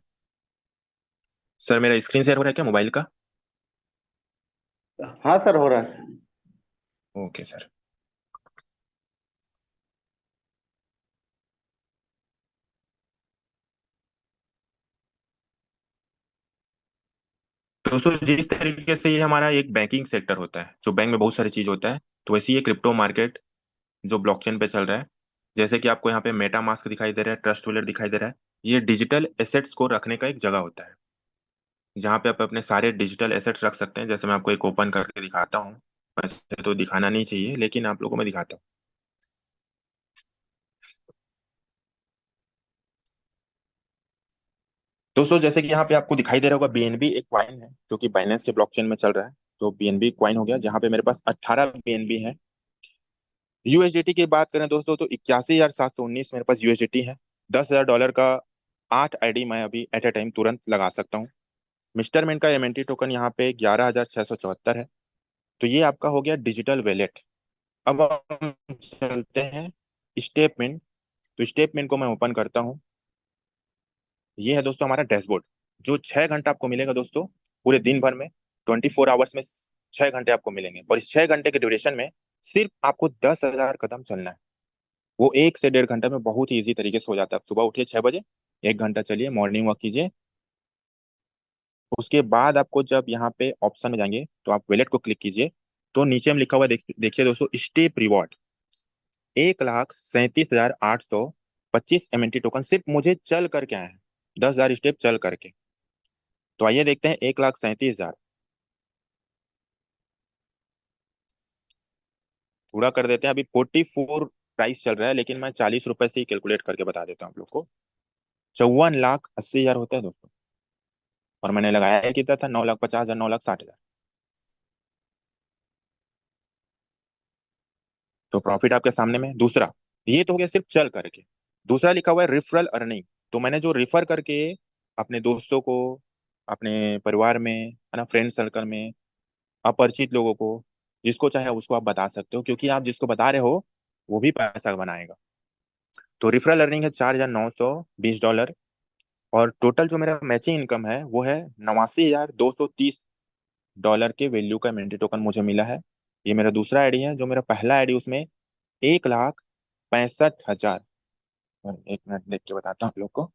सर मेरा स्क्रीन शेयर हो रहा है क्या मोबाइल का? हाँ सर, हो रहा है। Okay sir. दोस्तों जिस तरीके से ये हमारा एक बैंकिंग सेक्टर होता है, जो बैंक में बहुत सारी चीज होता है, तो वैसे ही ये क्रिप्टो मार्केट जो ब्लॉकचेन पे चल रहा है, जैसे कि आपको यहाँ पे मेटा मास्क दिखाई दे रहा है, ट्रस्ट वॉलेट दिखाई दे रहा है, ये डिजिटल एसेट्स को रखने का एक जगह होता है जहाँ पे आप अपने सारे डिजिटल एसेट्स रख सकते हैं। जैसे मैं आपको एक ओपन करके दिखाता हूँ, वैसे तो दिखाना नहीं चाहिए लेकिन आप लोगों को मैं दिखाता हूँ। दोस्तों जैसे कि यहाँ पे आपको दिखाई दे रहा होगा, बीएनबी एक क्वाइन है जो कि बाइनेंस के ब्लॉकचेन में चल रहा है। तो बीएनबी क्वाइन हो गया, जहाँ पे मेरे पास 18 बीएनबी है। यूएसडीटी की बात करें दोस्तों, तो 81,719 मेरे पास यूएसडीटी है। $10,000 का 8 आईडी मैं अभी एट ए टाइम तुरंत लगा सकता हूँ। मिस्टर मिंट का एमएनटी टोकन यहाँ पे 11,674 है। तो ये आपका हो गया डिजिटल वैलेट। अब हम चलते हैं स्टेटमेंट। तो स्टेटमेंट को मैं ओपन करता हूँ। ये है दोस्तों हमारा डैशबोर्ड, जो 6 घंटा आपको मिलेगा दोस्तों पूरे दिन भर में। 24 आवर्स में 6 घंटे आपको मिलेंगे, और इस 6 घंटे के ड्यूरेशन में सिर्फ आपको 10,000 कदम चलना है। वो 1 से 1.5 घंटे में बहुत ही ईजी तरीके से हो जाता है। आप सुबह उठिए 6 बजे, 1 घंटा चलिए, मॉर्निंग वॉक कीजिए। उसके बाद आपको जब यहाँ पे ऑप्शन में जाएंगे तो आप वैलेट को क्लिक कीजिए। तो नीचे में लिखा हुआ देखिए दोस्तों, स्टेप रिवॉर्ड 1,37,825 एमएनटी टोकन सिर्फ मुझे चल करके आए हैं, 10,000 स्टेप चल करके। तो आइए देखते हैं 1,37,000 पूरा कर देते हैं। अभी 44 प्राइस चल रहा है, लेकिन मैं ₹40 से ही कैलकुलेट करके बता देता हूँ आप लोग को। 54,80,000 होता है दोस्तों। और मैंने लगाया कितना था? 9,50,000, 9,60,000। तो प्रॉफिट आपके सामने में है। दूसरा, ये तो हो गया सिर्फ चल करके। दूसरा लिखा हुआ है रिफरल अर्निंग। तो मैंने जो रिफर करके अपने दोस्तों को, अपने परिवार में, है ना, फ्रेंड सर्कल में, अपरिचित लोगों को, जिसको चाहे उसको आप बता सकते हो, क्योंकि आप जिसको बता रहे हो वो भी पैसा बनाएगा। तो रिफरल अर्निंग है $4,920। और टोटल जो मेरा मैचिंग इनकम है वो है $89,230 के वैल्यू का इम्यूनिटी टोकन मुझे मिला है। ये मेरा दूसरा आईडी है। जो मेरा पहला आईडी, उसमें 1,65,000 और एक मिनट देख के बताता हूँ आप लोग को।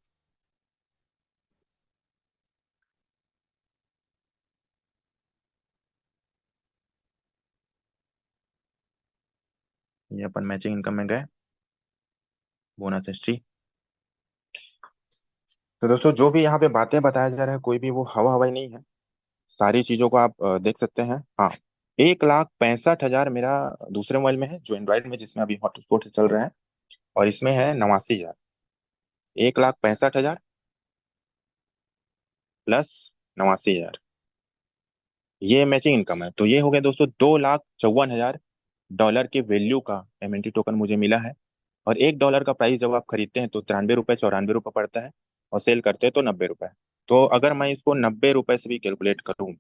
ये अपन मैचिंग इनकम में गए, बोनस हिस्ट्री। तो दोस्तों जो भी यहाँ पे बातें बताया जा रहा है कोई भी वो हवा हवाई नहीं है, सारी चीजों को आप देख सकते हैं। हाँ, 1,65,000 मेरा दूसरे मोबाइल में है जो एंड्रॉइड में, जिसमें अभी हॉटस्पॉट से चल रहा है, और इसमें है 89,000। 1,65,000 प्लस 89,000, ये मैचिंग इनकम है। तो ये हो गया दोस्तों $2,54,000 के वैल्यू का एमएनटी टोकन मुझे मिला है। और $1 का प्राइस जब आप खरीदते हैं तो 93 रुपए 94 रुपए पड़ता है, और सेल करते हैं तो 90 रुपए। तो अगर मैं इसको 90 रुपए से भी कैलकुलेट करूं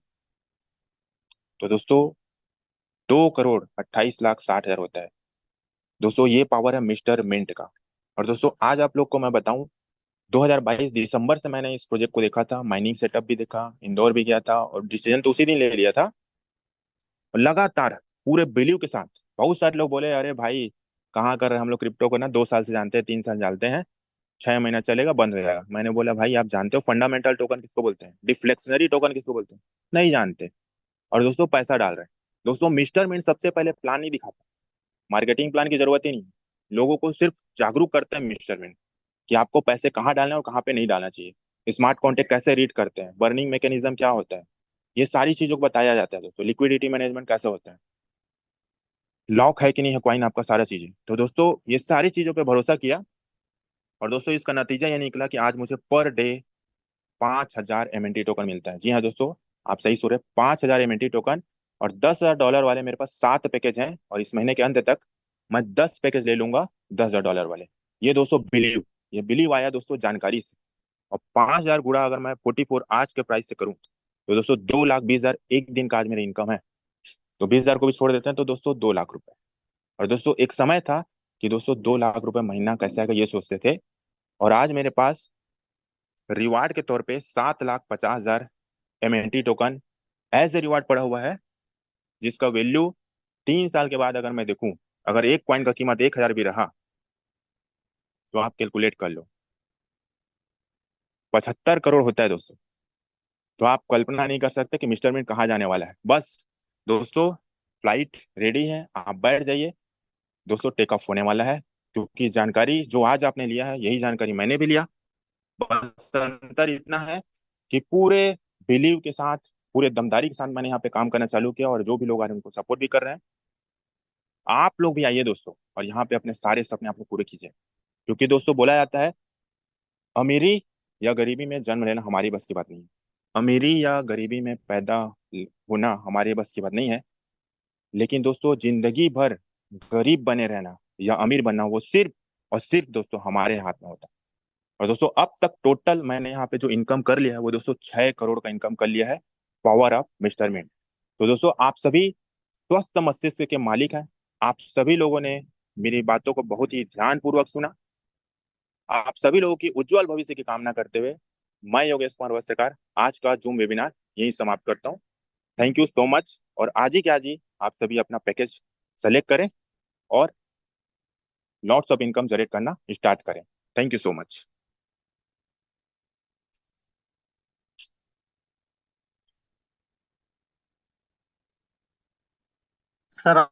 तो दोस्तों 2,28,60,000 होता है। दोस्तों ये पावर है मिस्टर मिंट का। और दोस्तों आज आप लोग को मैं बताऊं, 2022 दिसंबर से मैंने इस प्रोजेक्ट को देखा था, माइनिंग सेटअप भी देखा, इंदौर भी गया था, और डिसीजन तो उसी दिन ले लिया था। और लगातार पूरे बिलीव के साथ, बहुत सारे लोग बोले अरे भाई कहाँ कर रहे हैं हम लोग क्रिप्टो को ना, 2 साल से जानते हैं, 3 साल जानते हैं, 6 महीना चलेगा बंद हो जाएगा। मैंने बोला भाई आप जानते हो फंडामेंटल टोकन किसको बोलते हैं, डिफ्लेक्शनरी टोकन किसको बोलते हैं? नहीं जानते। और दोस्तों पैसा डाल रहे हैं। दोस्तों मिस्टर मिंट सबसे पहले प्लान नहीं दिखाता, मार्केटिंग प्लान की जरूरत ही नहीं, लोगों को सिर्फ जागरूक करता है मिस्टर मिंट कि आपको पैसे कहाँ डालना है और कहाँ पे नहीं डालना चाहिए, स्मार्ट कॉन्ट्रैक्ट कैसे रीड करते हैं, बर्निंग मैकेनिज्म क्या होता है, ये सारी चीजों को बताया जाता है दोस्तों। लिक्विडिटी मैनेजमेंट कैसे होता है, लॉक है कि नहीं है कॉइन आपका, सारा चीजें। तो दोस्तों ये सारी चीजों पे भरोसा किया, और दोस्तों इसका नतीजा ये निकला कि आज मुझे पर डे 5,000 एमएनटी टोकन मिलता है। जी हाँ दोस्तों, आप सही सुन रहे, 5,000 एमएनटी टोकन। और $10,000 वाले मेरे पास 7 पैकेज हैं, और इस महीने के अंत तक मैं 10 पैकेज ले लूंगा $10,000 वाले। ये दोस्तों बिलीव, ये बिलीव आया दोस्तों जानकारी से। और 5,000 गुणा अगर मैं 44 आज के प्राइस से करूं तो दोस्तों 2,20,000 एक दिन का आज मेरी इनकम है। तो 20,000 को भी छोड़ देते हैं तो दोस्तों 2 लाख रुपए। और दोस्तों एक समय था कि दोस्तों 2 लाख रुपए महीना कैसे आएगा ये सोचते थे, और आज मेरे पास रिवार्ड के तौर पे 7,50,000 MNT token as a reward पड़ा हुआ है, जिसका वैल्यू 3 साल के बाद अगर मैं देखूं, अगर एक कॉइन का कीमत 1,000 भी रहा तो आप कैलकुलेट कर लो, 75 करोड़ होता है दोस्तों। तो आप कल्पना नहीं कर सकते कि मिस्टर मिंट कहाँ जाने वाला है। बस दोस्तों फ्लाइट रेडी है, आप बैठ जाइए दोस्तों, टेक ऑफ होने वाला है। क्योंकि जानकारी जो आज आपने लिया है यही जानकारी मैंने भी लिया, बस अंतर इतना है कि पूरे बिलीव के साथ, पूरे दमदारी के साथ मैंने यहाँ पे काम करना चालू किया, और जो भी लोग आ रहे हैं उनको सपोर्ट भी कर रहे हैं। आप लोग भी आइए दोस्तों, और यहाँ पे अपने सारे सपने आप लोग पूरे कीजिए। क्योंकि दोस्तों बोला जाता है अमीरी या गरीबी में जन्म लेना हमारी बस की बात नहीं है, अमीरी या गरीबी में पैदा होना हमारी बस की बात नहीं है। लेकिन दोस्तों जिंदगी भर गरीब बने रहना या अमीर बनना वो सिर्फ और सिर्फ दोस्तों हमारे हाथ में होता है। और दोस्तों अब तक टोटल मैंने यहाँ पे जो इनकम कर लिया है वो दोस्तों 6 करोड़ का इनकम कर लिया है, पावर ऑफ मिस्टर मिंट। तो दोस्तों आप सभी स्वस्थ मस्तिष्क के मालिक हैं। आप सभी लोगों ने मेरी बातों को बहुत ही ध्यानपूर्वक सुना। आप सभी लोगों की उज्जवल भविष्य की कामना करते हुए मैं योगेश कुमार वस्त्रकार आज का जूम वेबिनार यही समाप्त करता हूँ। Thank you so much. और आज ही के आज ही आप सभी अपना पैकेज सेलेक्ट करें और लॉट्स ऑफ इनकम जनरेट करना स्टार्ट करें। Thank you so much. Sir